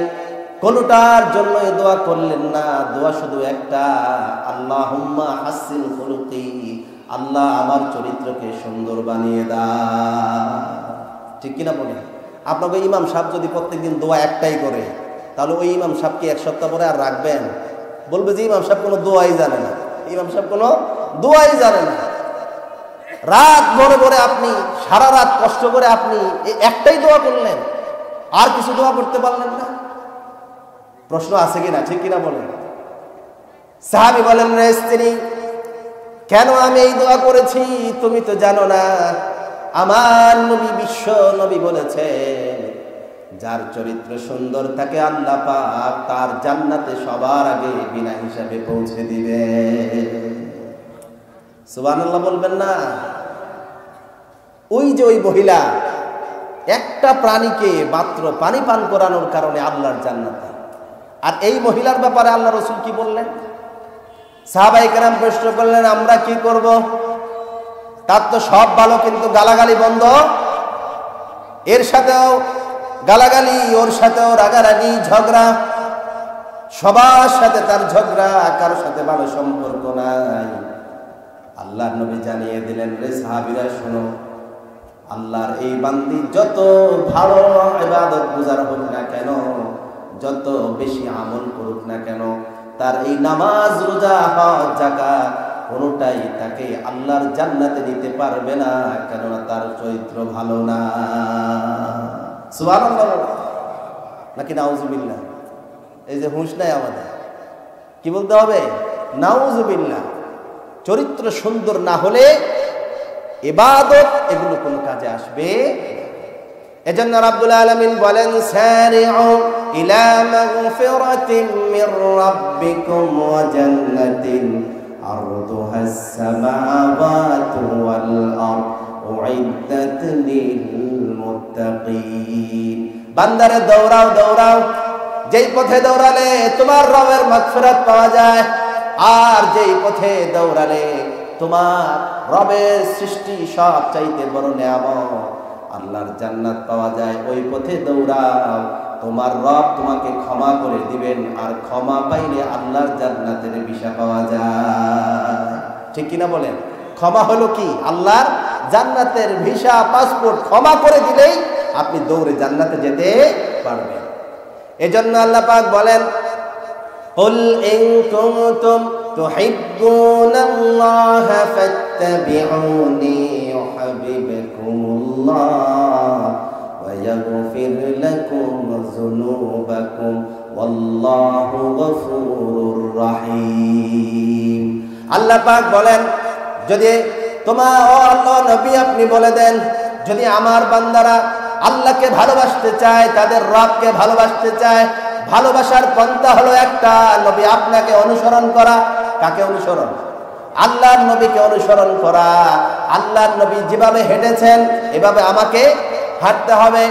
কোনটার জন্য দোয়া করলেন না? দোয়া শুধু একটা, আল্লাহুম্মা হাসসিন খুলুকি, আল্লাহ আমার চরিত্রকে সুন্দর বানিয়ে দাও। ঠিক কিনা বলেন? আপনাকে ইমাম সাহেব যদি প্রত্যেকদিন দোয়া একটাই করে, তাহলে ওই ইমাম সাহেবকে এক সপ্তাহ পরে আর রাখবেন? বলবে যে ইমাম সাহেব কোনো দোয়াই জানে না, ইমাম সাহেব কোনো দোয়াই জানে না। রাত ভরে ভরে আপনি সারা রাত কষ্ট করে আপনি একটাই দোয়া করলেন, আর কিছু দোয়া করতে পারলেন না? প্রশ্ন আছে কিনা, ঠিক কিনা বলেন? সাহাবী বলেন, রে স্ত্রী, কেন আমি এই দোয়া করেছি তুমি তো জানো না? আমার নবী, বিশ্ব নবী বলেছেন, যার চরিত্র সুন্দর থাকে আল্লাহ পাক তার জান্নাতে সবার আগে বিনা হিসাবে পৌঁছে দিবে। সুবহানাল্লাহ বলবেন না? ওই যে ওই মহিলা একটা প্রাণীকে মাত্র পানি পান করানোর কারণে আল্লাহর জান্নাতে। আর এই মহিলার ব্যাপারে আল্লাহ রাসূল কি বললেন? সাহাবায়ে কেরাম প্রশ্ন করলেন, আমরা কি করব? তার তো সব ভালো, কিন্তু গালাগালি বন্ধ। এর সাথেও গালাগালি, ওর সাথেও রাগারাগি, ঝগড়া, সবার সাথে তার ঝগড়া, কারোর সাথে ভালো সম্পর্ক নাই। আল্লাহর নবী জানিয়ে দিলেন, রে সাহাবীরা শোনো, আল্লাহর এই বান্দি যত ভালো ইবাদত গুজার হোক না কেন, যত বেশি আমল করুক না কেন, তার এই নামাজ, রোজা, হজ, যাকাত কোনটাই তাকে আল্লাহর জান্নাতে নিতে পারবে না, কেননা তার চরিত্র ভালো না। সুবহানাল্লাহ নাকি নাউজুবিল্লাহ? এই যে হুঁশ নাই আমাদের, কি বলতে হবে? নাউজুবিল্লাহ। চরিত্র সুন্দর না হলে ইবাদত এগুলো কোনো কাজে আসবে। এজন্য রাব্বুল আলামিন বলেন, সারিউ ইলা মাগফিরাতিন মির রাব্বিকুম ওয়া জান্নাতিন আরদুহাস সামাওয়াতু ওয়াল আরদ উইদ্দাত লিল মুত্তাকিন। বান্দারে দৌড়াও দৌড়াও, যেই পথে দৌড়ালে তোমার রবের মাগফিরাত পাওয়া যায়, আর যেই পথে দৌড়ালে তোমার রবের সৃষ্টি সব চাইতে বড় নেয়ামত আল্লাহর জান্নাত পাওয়া যায়, ওই পথে দৌড়াও। তোমার রব তোমাকে ক্ষমা করে দিবেন, আর ক্ষমা পাইলে আল্লাহর জান্নাতের ভিসা পাওয়া যায়। ঠিক কিনা বলেন? ক্ষমা হলো কি? আল্লাহর জান্নাতের ভিসা, পাসপোর্ট। ক্ষমা করে দিলেই আপনি দৌড়ে জান্নাতে যেতে পারবেন। এজন্য আল্লাহ পাক বলেন, কুল ইন কুনতুম তুহিব্বুনাল্লাহা ফাত্তাবিউনি ইউহিব্বুকুমুল্লাহ ওয়া ইয়াগফির লাকুম যুনুবাকুম ওয়াল্লাহু গফুরুর রহিম। আল্লাহ পাক বলেন, যদি তোমার ও আল্লাহ নবী আপনি বলে দেন, যদি আমার বান্দারা আল্লাহকে ভালোবাসতে চায়, তাদের রবকে ভালোবাসতে চায়, ভালোবাসার পন্থা হলো একটা, নবী আপনাকে অনুসরণ করা। কাকে অনুসরণ? আল্লাহর নবীকে অনুসরণ করা। আল্লাহর নবী যেভাবে হেঁটেছেন এভাবে আমাকে হাঁটতে হবে,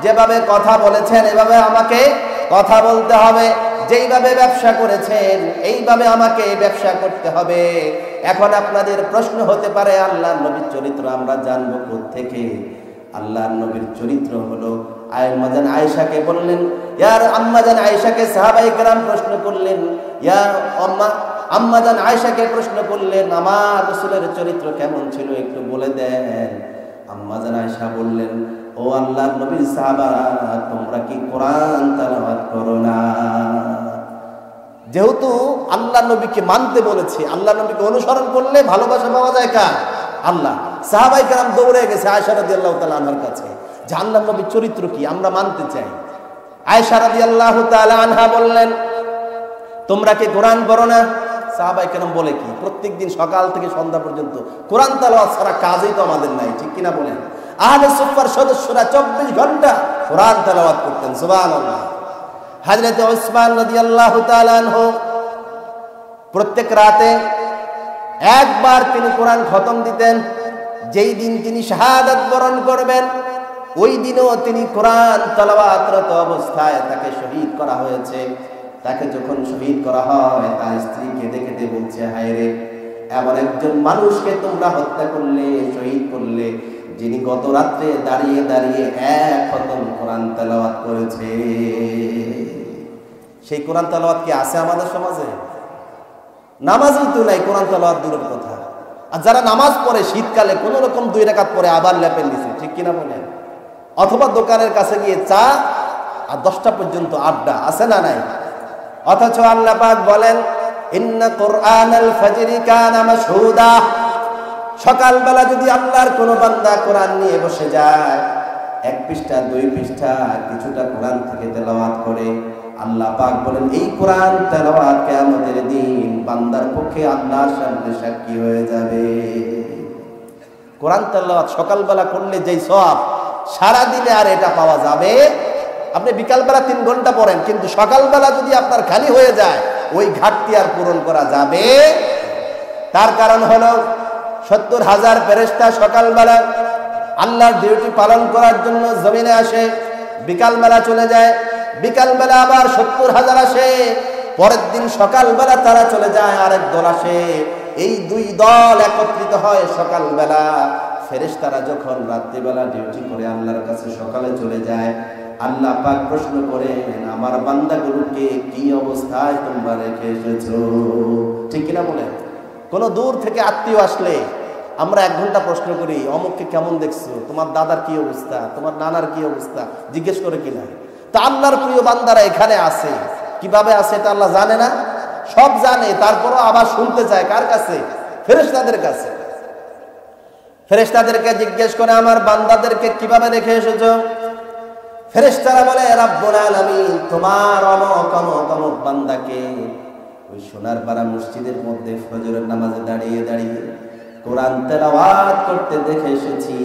যেভাবে কথা বলেছেন এভাবে আমাকে কথা বলতে হবে, যেইভাবে ব্যবসা করেছেন এইভাবে আমাকে ব্যবসা করতে হবে। এখন আপনাদের প্রশ্ন হতে পারে, আল্লাহর নবীর চরিত্র আমরা জানবো কোত্থেকে? আল্লাহর নবীর চরিত্র হলো, আম্মাজান আয়েশাকে বললেন, ইয়ার আম্মাজান আয়েশাকে সাহাবায়ে কেরাম প্রশ্ন করলেন, ইয়া আম্মাজান আয়েশাকে প্রশ্ন করলেন, আমার রাসূলের চরিত্র কেমন ছিল একটু বলে দেন। আম্মাজান আয়েশা বললেন, ও আল্লাহর নবীর সাহাবারা, তোমরা কি কোরআন তেলাওয়াত করো না? যেহেতু আল্লাহর নবীকে মানতে বলেছে, আল্লাহর নবীকে অনুসরণ করলে ভালোবাসা পাওয়া যায় কার? আল্লাহ। সাহাবায়ে কেরাম দৌড়ে গেছে আয়েশা রাদিয়াল্লাহু তাআলা আনহার কাছে, যে আল্লাহর নবীর চরিত্র কি, আমরা মানতে চাই। আয়েশা রাদিয়াল্লাহু তাআলা আনহা বললেন, তোমরা কি কোরআন পড়ো না? সাহাবায়ে কেরাম বলে কি, প্রত্যেকদিন সকাল থেকে সন্ধ্যা পর্যন্ত কোরআন তেলাওয়াত ছাড়া কাজই তো আমাদের নাই। ঠিক কিনা বলেন? আহলে সুফফার সদস্যরা 24 ঘন্টা কোরআন তেলাওয়াত করতেন। সুবহানাল্লাহ। হযরত উসমান রাদিয়াল্লাহু তাআলা আনহু প্রত্যেক রাতে একবার তিনি কোরআন খতম দিতেন। যেই দিন তিনি শাহাদাত বরণ করবেন ওই দিনও তিনি কোরআন তেলাওয়াতরত অবস্থায় তাকে শহীদ করা হয়েছে। তাকে যখন শহীদ করা হয়, তার স্ত্রী কেঁদে কেঁদে বলছে, হায় রে, এমন একজন মানুষকে তোমরা হত্যা করলে, শহীদ করলে, যিনি গত রাত্রে দাঁড়িয়ে দাঁড়িয়ে এক খতম কোরআন তেলাওয়াত করেছে। সেই কোরআন তেলাওয়াত কি আছে আমাদের সমাজে? নামাজই তো নাই, কোরআন তেলাওয়াত দূরের কথা। আর যারা নামাজ পড়ে শীতকালে কোন রকম 2 রাকাত পরে আবার লেপেন দিছে। ঠিক কিনা বলেন? অথবা দোকানের কাছে গিয়ে চা আর 10টা পর্যন্ত আড্ডা, আছে না নাই? অথচ আল্লাহ পাক বলেন ইন্না কুরআনাল ফাজরি কানা মাশহুদা, সকালবেলা যদি আল্লাহর কোন বান্দা কোরআন নিয়ে বসে যায়, 1 পৃষ্ঠা 2 পৃষ্ঠা কিছুটা কোরআন থেকে তেলাওয়াত করে, আল্লাহ পাক বলেন এই কোরআন তেলাওয়াত কিয়ামতের দিন বান্দার পক্ষে আল্লাহর সামনে সাক্ষী হয়ে যাবে। কোরআন তেলাওয়াত সকালবেলা করলে যেই সওয়াব, সারা দিনে আর এটা পাওয়া যাবে। আপনি বিকালবেলা 3 ঘন্টা পড়েন, কিন্তু সকালবেলা যদি আপনার খালি হয়ে যায় ওই ঘাটতি আর পূরণ করা যাবে। তার কারণ হলো 70,000 ফেরেশতা সকালবেলা আল্লাহর ডিউটি পালন করার জন্য জমিনে আসে, বিকালবেলা চলে যায়, বিকালবেলা আবার 70,000 আসে, পরের দিন সকালবেলা তারা চলে যায়, আরেক দল আসে। এই 2 দল একত্রিত হয় সকালবেলা। ফেরেশতারা যখন রাত্রিবেলা ডিউটি করে আল্লাহর কাছে সকালে চলে যায়, আল্লাহ পাক প্রশ্ন করেন আমার বান্দাগুলোকে কি অবস্থায় তোমরা রেখে এসেছো? ঠিক কিনা বলেন? কোন দূর থেকে আত্মীয় আসলে আমরা 1 ঘন্টা প্রশ্ন করি অমুককে কেমন দেখছো, তোমার দাদার কি অবস্থা, তোমার নানার কি অবস্থা, জিজ্ঞেস করে কিনা? তা আল্লাহর প্রিয় বান্দারা এখানে আছে, কিভাবে আছে এটা আল্লাহ জানে না? সব জানে, তারপরও আবার শুনতে চায় কার কাছে? ফেরেশতাদের কাছে। ফেরেশতাদেরকে জিজ্ঞেস করে আমার বান্দাদেরকে কিভাবে রেখে এসেছো? ফেরেশতারা বলে রব্বুল আলামিন তোমার অমুক অমুক অমুক বান্দাকে ওই সোনার পাড়া মসজিদের মধ্যে ফজরের নামাজে দাঁড়িয়ে দাঁড়িয়ে কোরআন তেলাওয়াত করতে দেখে এসেছি।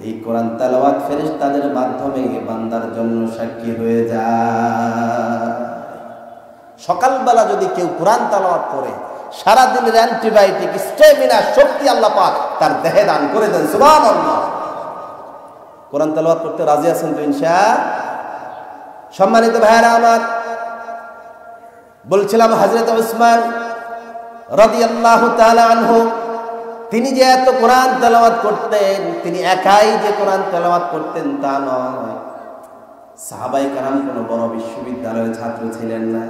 এই কোরআন তেলাওয়াত ফেরেশতাদের মাধ্যমে বান্দার জন্য সাক্ষী হয়ে যায়। সকালবেলা যদি কেউ কোরআন তেলাওয়াত করে, সারা দিনের অ্যান্টিবায়োটিক স্ট্যামিনা শক্তি আল্লাহ পাক তার দেহে দান করে দেন। সুবহানাল্লাহ। কোরআন তেলাওয়াত করতে রাজি আছেন তো ইনশাআল্লাহ? সম্মানিত ভাইরা আমার, বলছিলাম হযরত উসমান রাদিয়াল্লাহু তাআলা আনহু তিনি যে এত কোরআন তেলাওয়াত করতেন, তিনি একাই যে কোরআন তেলাওয়াত করতেন তা নয়। সাহাবায়ে কেরাম কোনো বড় বিশ্ববিদ্যালয়ের ছাত্র ছিলেন না,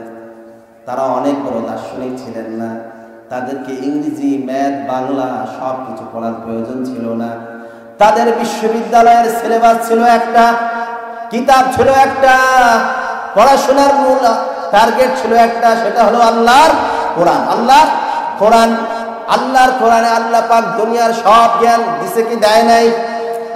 তারা অনেক বড় দার্শনিক ছিলেন না, তাদেরকে ইংরেজি, ম্যাথ, বাংলা সব কিছু পড়ার প্রয়োজন ছিল না। তাদের বিশ্ববিদ্যালয়ের সিলেবাস ছিল একটা, কিতাব ছিল একটা, পড়াশোনার মূল টার্গেট ছিল একটা, সেটা হলো আল্লাহর কোরআন। আল্লাহর কোরআন, আল্লাহর কোরআনে আল্লাহ পাক দুনিয়ার সব জ্ঞান দিছে কি দেয় নাই?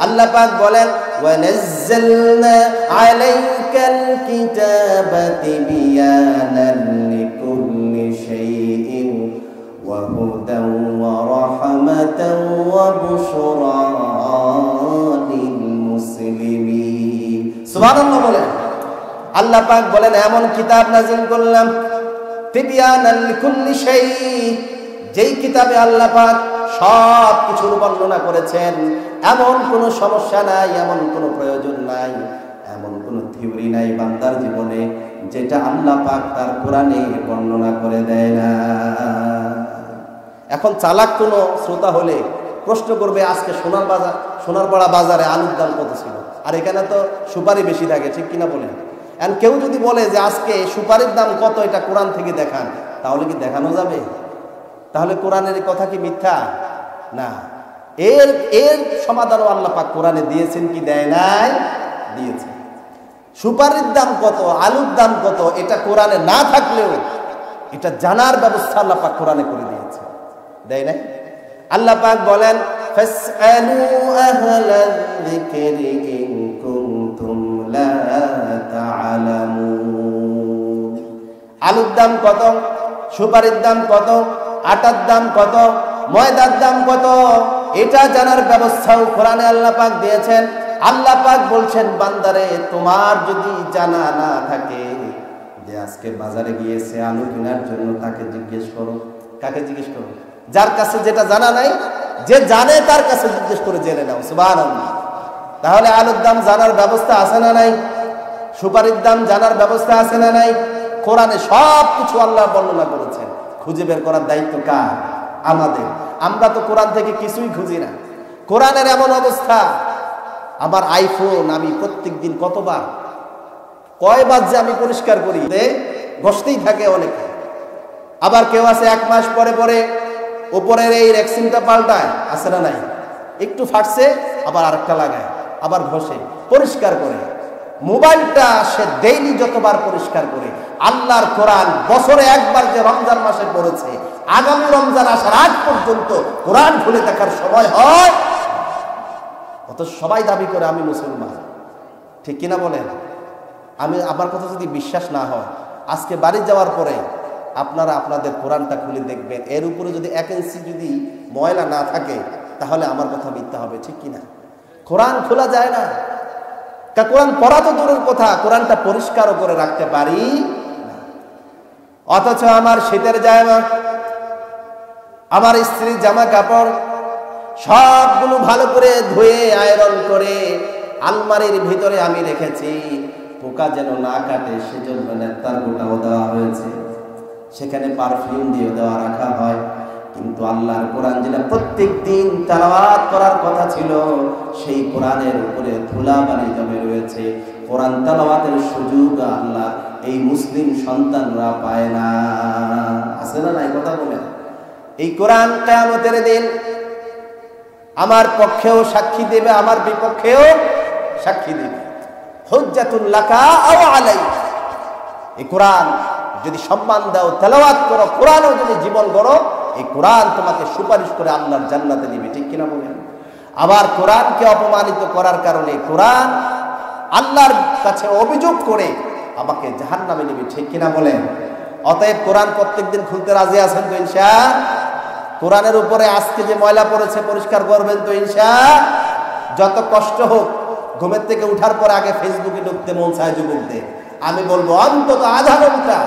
আল্লাহ পাক বলেন ওয়া নাযালনা আলাইকাল কিতাবা তিবয়ানান লিকুল্লি শাইইন ওয়া হুদান ওয়া রাহমাতান ওয়া বুশরা লিল মুসলিমিন। সুবহানাল্লাহ বলেন। আল্লাহ পাক বলেন এমন কিতাব নাযিল করলাম তিবয়ানান লিকুল্লি শাই, যেই কিতাবে আল্লাহ পাক সব কিছুর বর্ণনা করেছেন। এমন কোনো সমস্যা নাই, এমন কোনো প্রয়োজন নাই, এমন কোনো থিওরি নাই বান্দার জীবনে যেটা আল্লাহ পাক তার কোরআনে বর্ণনা করে দেয় না। এখন চালাক কোনো শ্রোতা হলে প্রশ্ন করবে আজকে সোনারপাড়া বাজারে আলুর দাম কত ছিল, আর এখানে তো সুপারি বেশি থাকে, ঠিক কিনা বলেন? আর কেউ যদি বলে যে আজকে সুপারির দাম কত, এটা কোরআন থেকে দেখান, তাহলে কি দেখানো যাবে? তাহলে কোরআনের কথা কি মিথ্যা? না। এর সমাধানও আল্লাহ পাক কোরআনে দিয়েছেন কি দেয় নাই? দিয়েছেন। সুপারির দাম কত, আলুর দাম কত, এটা কোরআনে না থাকলেও এটা জানার ব্যবস্থা আল্লাহ পাক কোরআনে করে দিয়েছে, দেয় নাই? আল্লাহ পাক বলেন ফাসআলু আহলাল যিকরি ইন কুনতুম লা তা'লামুন। আলুর দাম কত, সুপারির দাম কত, আটার দাম কত, ময়দার দাম কত, এটা জানার ব্যবস্থাও কোরআনে আল্লাহ পাক দিয়েছেন। আল্লাহ পাক বলছেন বান্দারে তোমার যদি জানা না থাকে যে আজকে বাজারে গিয়েছে আলু কেনার জন্য, তাকে জিজ্ঞেস করো। কাকে জিজ্ঞেস করো? যার কাছে যেটা জানা নাই, যে জানে তার কাছে জিজ্ঞেস করে জেনে নাও। সুবহানাল্লাহ। তাহলে আলুর দাম জানার ব্যবস্থা আছে না নাই? সুপারির দাম জানার ব্যবস্থা আছে না নাই? কোরআনে সব কিছু আল্লাহ বর্ণনা করেছেন। খুঁজে বের করার দায়িত্ব কার? আমাদের। আমরা তো কোরআন থেকে কিছুই খুঁজি না। কোরআনের এমন অবস্থা, আমার আইফোন আমি প্রত্যেকদিন কয়বার যে আমি পরিষ্কার করি, ঘষতেই থাকে অনেকে। আবার কেউ আছে 1 মাস পরে পরে উপরের এই রেক্সিনটা পাল্টায়, আছে না নাই? একটু ফাটছে আবার আরেকটা লাগায়, আবার ঘষে পরিষ্কার করে। মোবাইলটা সে ডেইলি যতবার পরিষ্কার করে, আল্লাহর কোরআন বছরে একবার যে রমজান মাসে পড়েছে, আগামী রমজান আসার আগ পর্যন্ত কোরআন খুলে দেখার সময় হয়। অত সবাই দাবি করে আমি মুসলমান, ঠিক কিনা বলেন? আমার কথা যদি বিশ্বাস না হয়, আজকে বাড়ি যাওয়ার পরে আপনারা আপনাদের কোরআনটা খুলে দেখবেন, এর উপরে যদি 1 ইঞ্চি যদি ময়লা না থাকে তাহলে আমার কথা মিথ্যা হবে, ঠিক কিনা? কোরআন খোলা যায় না, কোরআন পড়া তো দূরের কথা, কোরআনটা পরিষ্কারও করে রাখতে পারি না। অথচ আমার শীতের জামা, আমার স্ত্রীর জামা কাপড় সবগুলো ভালো করে ধুয়ে আয়রন করে আলমারির ভিতরে আমি রেখেছি, পোকা যেন না কাটে সেজন্য নেতার গোটাও দেওয়া হয়েছে, সেখানে পারফিউম দিয়ে দেওয়া রাখা হয়। কিন্তু আল্লাহর কোরআন যেটা প্রত্যেক দিন তেলাওয়াত করার কথা ছিল, সেই কোরআনের উপরে ধুলাবালি জমে রয়েছে। কোরআন তেলাওয়াতের সুযোগ আল্লাহ এই মুসলিম সন্তানরা পায় না। আছে না নাই কথা বলেন? এই কোরআন কিয়ামতের দিন আমার পক্ষেও সাক্ষী দেবে, আমার বিপক্ষেও সাক্ষী দেবে। হুজ্জাতুল লাকা আও আলাইক। এই কোরআন যদি সম্মান দাও, তেলাওয়াত করো, কোরআনও যদি জীবন গড়ো, এই কোরআন তোমাকে সুপারিশ করে আল্লাহর জান্নাতে নিবে, ঠিক কিনা বলেন? আবার কোরআনকে অপমানিত করার কারণে কোরআন আল্লাহর কাছে অভিযোগ করে আমাকে জাহান্নামে নিবে, ঠিক কিনা বলেন? অতএব কোরআন প্রত্যেকদিন খুলতে রাজি আছেন তো ইনশাআল্লাহ? কোরআনের উপরে আজকে যে ময়লা পড়েছে পরিষ্কার করবেন তো ইনশাআল্লাহ? যত কষ্ট হোক, ঘুমের থেকে উঠার পর আগে ফেসবুকে ঢুকতে মন চায় যুবকদের। আমি বলবো অন্তত আধা ঘন্টা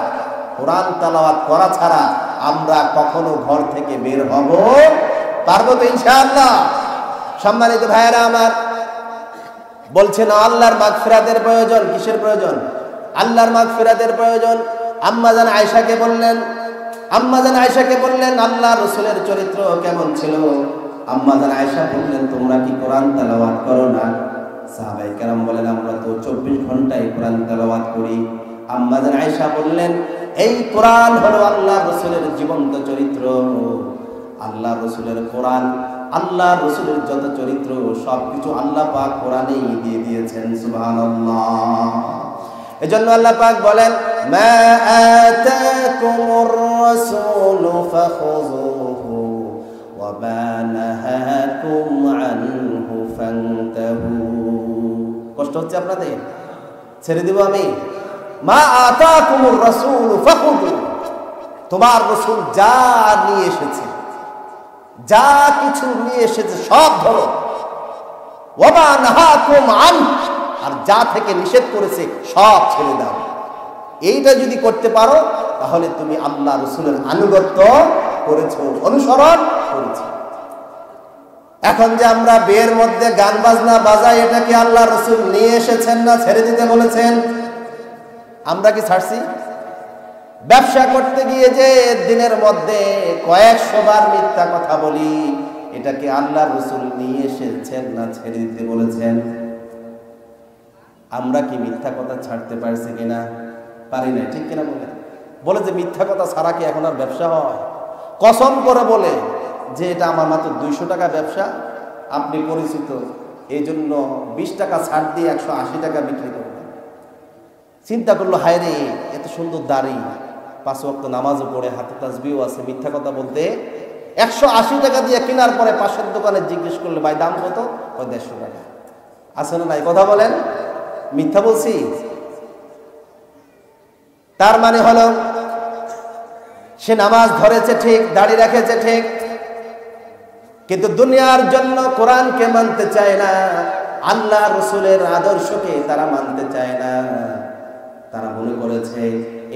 কোরআন তেলাওয়াত করা ছাড়া আমরা কখনো ঘর থেকে বের হব পারবো তো ইনশাআল্লাহ? সম্মানিত ভাইয়েরা আমার, বলছেন আল্লাহর মাগফিরাতের প্রয়োজন। কিসের প্রয়োজন? আল্লাহর মাগফিরাতের প্রয়োজন। আম্মাজান আয়েশাকে বললেন আল্লাহ রাসূলের চরিত্র কেমন ছিল? আম্মাজান আয়েশা বললেন, তোমরা কি কোরআন তেলাওয়াত করো না? সাহাবায়ে কেরাম বলেন, আমরা তো 24 ঘন্টায় কোরআন তেলাওয়াত করি। আম্মাজান আয়েশা বললেন, এই কোরআন হলো আল্লাহ রাসূলের জীবন্ত চরিত্র। আল্লাহ রাসূলের কোরআন, আল্লাহ রাসূলের যত চরিত্র সবকিছু আল্লাহ পাক কোরআনেই দিয়ে দিয়েছেন। সুবহানাল্লাহ। এজন্য আল্লাহ পাক বলেন, মা আতাকুমুর রাসূলু ফাখুযুহু ওয়া মা নাহাকুম আনহু ফান্তাহু। কষ্ট হচ্ছে আপনাদের? ছেড়ে দেব আমি? মা আতাকুমুর রাসূলু ফাখুযু, তোমার রাসূল যা নিয়ে এসেছে, যা কিছু নিয়ে এসেছে সব ধরো। ওয়া মা নাহাকুম আনহু, আর যা থেকে নিষেধ করেছে সব ছেড়ে দাও। এইটা যদি করতে পারো তাহলে তুমি আল্লাহ রাসূলের আনুগত্য করেছো, অনুসরণ করেছো। এখন যে আমরা বিয়ের মধ্যে গান বাজনা বাজাই, এটা কি আল্লাহ রাসূল নিয়ে এসেছেন না ছেড়ে দিতে বলেছেন? আমরা কি ছাড়ছি? ব্যবসা করতে গিয়ে যে দিনের মধ্যে কয়েকশো বার মিথ্যা কথা বলি, এটা কি আল্লাহ রাসূল নিয়ে এসেছেন না ছেড়ে দিতে বলেছেন? আমরা কি মিথ্যা কথা ছাড়তে পারছি কিনা? পারি না, ঠিক কিনা বলে? বলে যে মিথ্যা কথা ছাড়া কি এখন আর ব্যবসা হয়? কসম করে বলে যে এটা আমার মাত্র 200 টাকা ব্যবসা, আপনি পরিচিত, এই জন্য 20 টাকা ছাড় দিয়ে 180 টাকা বিক্রি করবেন। চিন্তা করলো, হায় রে, এত সুন্দর দাড়ি, 5 ওয়াক্ত নামাজও পড়ে, হাতে তাসবিহও আছে, মিথ্যা কথা বলতে 180 টাকা দিয়ে কেনার পরে পাশের দোকানে জিজ্ঞেস করলে, ভাই দাম কত? 150 টাকা। আছে না নাই? কথা বলেন, মিথ্যা বলছি? তার মানে হলো সে নামাজ ধরেছে ঠিক, দাড়ি রেখেছে ঠিক, কিন্তু দুনিয়ার জন্য কোরআনকে মানতে চায় না, আল্লাহ রাসূলের আদর্শকে তারা মানতে চায় না। তারা মনে করেছে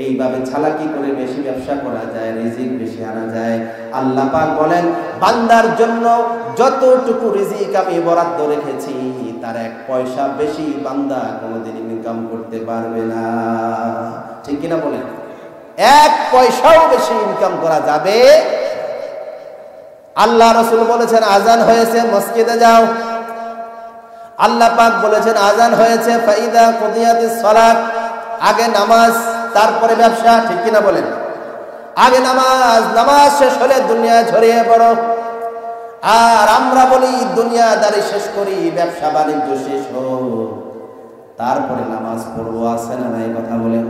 এইভাবে চালাকি করে বেশি ব্যবসা করা যায়, রিজিক বেশি আনা যায়। আল্লাহ পাক বলেন, বান্দার জন্য যতটুকু রিজিক আমি বরাদ্দ রেখেছি তার 1 পয়সা বেশি বান্দা কোনোদিন ইনকাম করতে পারবে না, ঠিক কিনা বলেন? 1 পয়সাও বেশি ইনকাম করা যাবে। আল্লাহ রাসূল বলেছেন, আজান হয়েছে, মসজিদে যাও। আল্লাহ পাক বলেছেন, আজান হয়েছে, ফাইদা কুদিয়াতিস সালাত, আগে নামাজ তারপরে ব্যবসা, ঠিক কিনা বলেন? আগে নামাজ, নামাজ শেষ হলে দুনিয়া ছড়িয়ে পড়ো। আর আমরা বলি দুনিয়াদারি শেষ করি, ব্যবসা বাণিজ্য শেষ হোক, তারপরে নামাজ পড়বো। আছে না নাই কথা বলেন?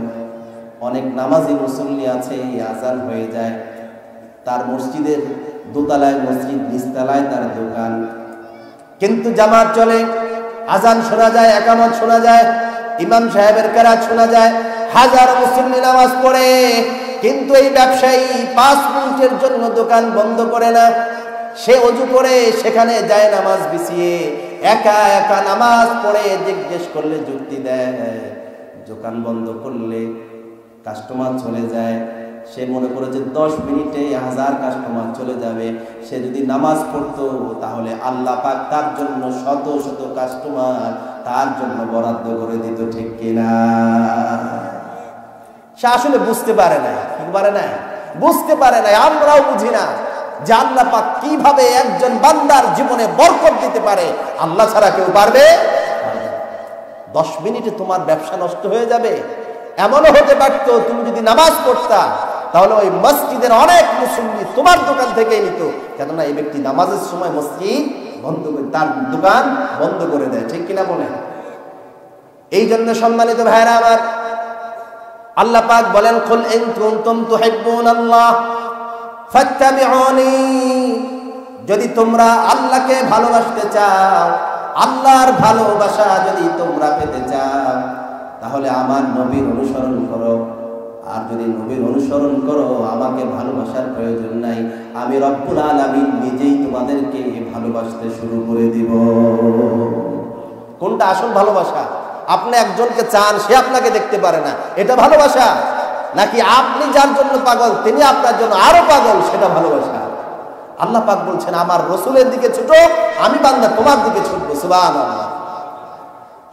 অনেক নামাজি মুসল্লি আছে, আজান হয়ে যায়, তার মসজিদের দোতলায় মসজিদ, নিচতলায় তার দোকান, কিন্তু জামাত চলে, আজান শোনা যায়, একামত শোনা যায়, ইমাম সাহেবের কেরাত শোনা যায়, হাজার মুসল্লি নামাজ পড়ে, কিন্তু এই ব্যবসায়ী 5 মিনিটের জন্য দোকান বন্ধ করে না। সে ওযু করে সেখানে যায় নামাজ বিছিয়ে একা একা নামাজ পড়ে, জিজ্ঞেস করলে যুক্তি দেয়, দোকান বন্ধ করলে কাস্টমার চলে যায়। সে মনে করে যে 10 মিনিটে 1000 কাস্টমার চলে যাবে। সে যদি নামাজ পড়তো তাহলে আল্লাহ পাক তার জন্য শত শত কাস্টমার তার জন্য বরাদ্দ করে দিত, ঠিক কিনা? সে আসলে বুঝতে পারে না, কি পারে না, বুঝতে পারে না। আমরাও বুঝি না যে আল্লাহ পাক কিভাবে একজন বান্দার জীবনে বরকত দিতে পারে। আল্লাহ ছাড়া কেউ পারবে? 10 মিনিটে তোমার ব্যবসা নষ্ট হয়ে যাবে। এমনও হতে পারতো তুমি যদি নামাজ পড়তা তাহলে ওই মসজিদের অনেক মুসল্লি তোমার দোকান থেকেই নিত, কেননা এই ব্যক্তি নামাজের সময় মসজিদ বন্ধ করে, তার দোকান বন্ধ করে দেয়, ঠিক কিনা বলেন? এই জন্য সম্মানিত ভাইরা আমার, আল্লাহ পাক বলেন, কুল ইন কুনতুম তুহিব্বুনাল্লাহ ফাত্তাবিউনি, যদি তোমরা আল্লাহকে ভালোবাসতে চাও, আল্লাহর ভালোবাসা যদি তোমরা পেতে চাও, তাহলে আমার নবীর অনুসরণ করো। আর যদি নবীর অনুসরণ করো, আমাকে ভালোবাসার প্রয়োজন নাই, আমি রব্বুল আলামিন নিজেই তোমাদেরকে ভালোবাসতে শুরু করে দিব। কোনটা আসল ভালোবাসা? আপনি একজনকে চান, সে আপনাকে দেখতে পারে না, এটা ভালোবাসা? নাকি আপনি যার জন্য পাগল তিনি আপনার জন্য আরো পাগল, সেটা ভালোবাসা? আল্লাহ পাক বলছেন, আমার রাসূলের দিকে ছুটো, আমি বান্দা তোমার দিকে ছুটবো। সুবহানাল্লাহ।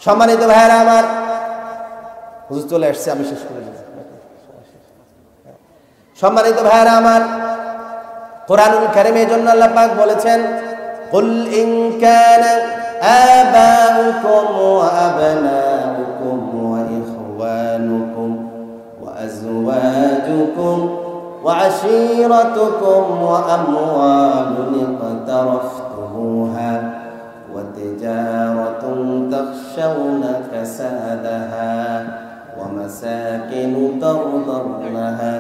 সম্মানিত ভাইরা আমার, হুজুর চলে আসছে, আমি শেষ করে দিই। সম্মানিত ভাইরা আমার, কোরআনুল কারীমের জন্য আল্লাহ পাক বলেছেন, কুল ইন কানা আবাউকুম ওয়া আবনাউকুম ওয়া ইখওয়ানুকুম ওয়া আজওয়াজুকুম ওয়া আশীরাতুকুম ওয়া আমওয়ালুন ইqtaraftumuha ওয়া তিজারাতুন তাখশাউনা কাসাদাহা ওয়া মাসাকিনু তারদাউনাহা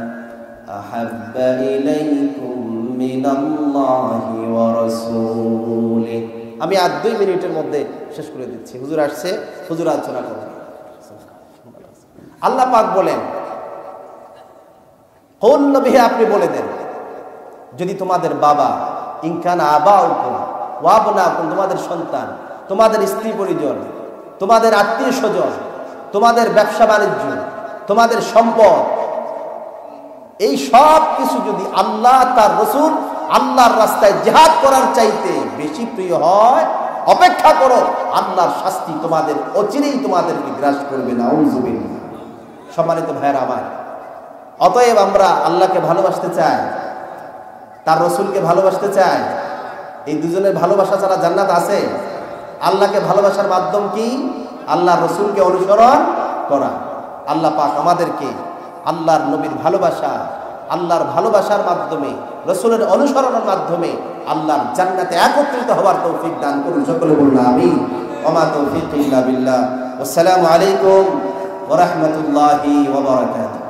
আহাব্বা ইলাইকুম মিনাল্লাহি ওয়া রাসূলিহি। আমি আর 2 মিনিটের মধ্যে শেষ করে দিচ্ছি। হুজুর আসছে, হুজুর আলোচনা করবেন। আল্লাহ পাক বলেন, কোন নবী আপনি বলে দেন, যদি তোমাদের বাবা, ইনকান আবাউকুম ওয়া আবনাউকুম, তোমাদের সন্তান, তোমাদের স্ত্রী পরিজন, তোমাদের আত্মীয় স্বজন, তোমাদের ব্যবসা বাণিজ্য, তোমাদের সম্পদ, এই সব কিছু যদি আল্লাহ তার রাসূল আল্লাহর রাস্তায় জিহাদ করার চাইতে বেশি প্রিয় হয়, অপেক্ষা করো, আল্লাহর শাস্তি তোমাদের অচিরেই তোমাদেরকে গ্রাস করবে। নাউযুবিল্লাহ। সম্মানিত ভাইরা আমার, অতএব আমরা আল্লাহকে ভালোবাসতে চাই, তার রাসূলকে ভালোবাসতে চাই। এই দুজনের ভালোবাসা ছাড়া জান্নাত আছে? আল্লাহকে ভালোবাসার মাধ্যম কি? আল্লাহর রাসূলকে অনুসরণ করা। আল্লাহ পাক আমাদেরকে আল্লাহর নবীর ভালোবাসা, আল্লাহর ভালোবাসার মাধ্যমে, রাসূলের অনুসরণের মাধ্যমে আল্লাহর জান্নাতে একত্রিত হওয়ার তৌফিক দান করুন। সকলে বলুন আমিন। ওয়া মা তৌফিক ইল্লা বিল্লাহ। আসসালামু আলাইকুম ওয়া রাহমাতুল্লাহি ওয়া বারাকাতুহু।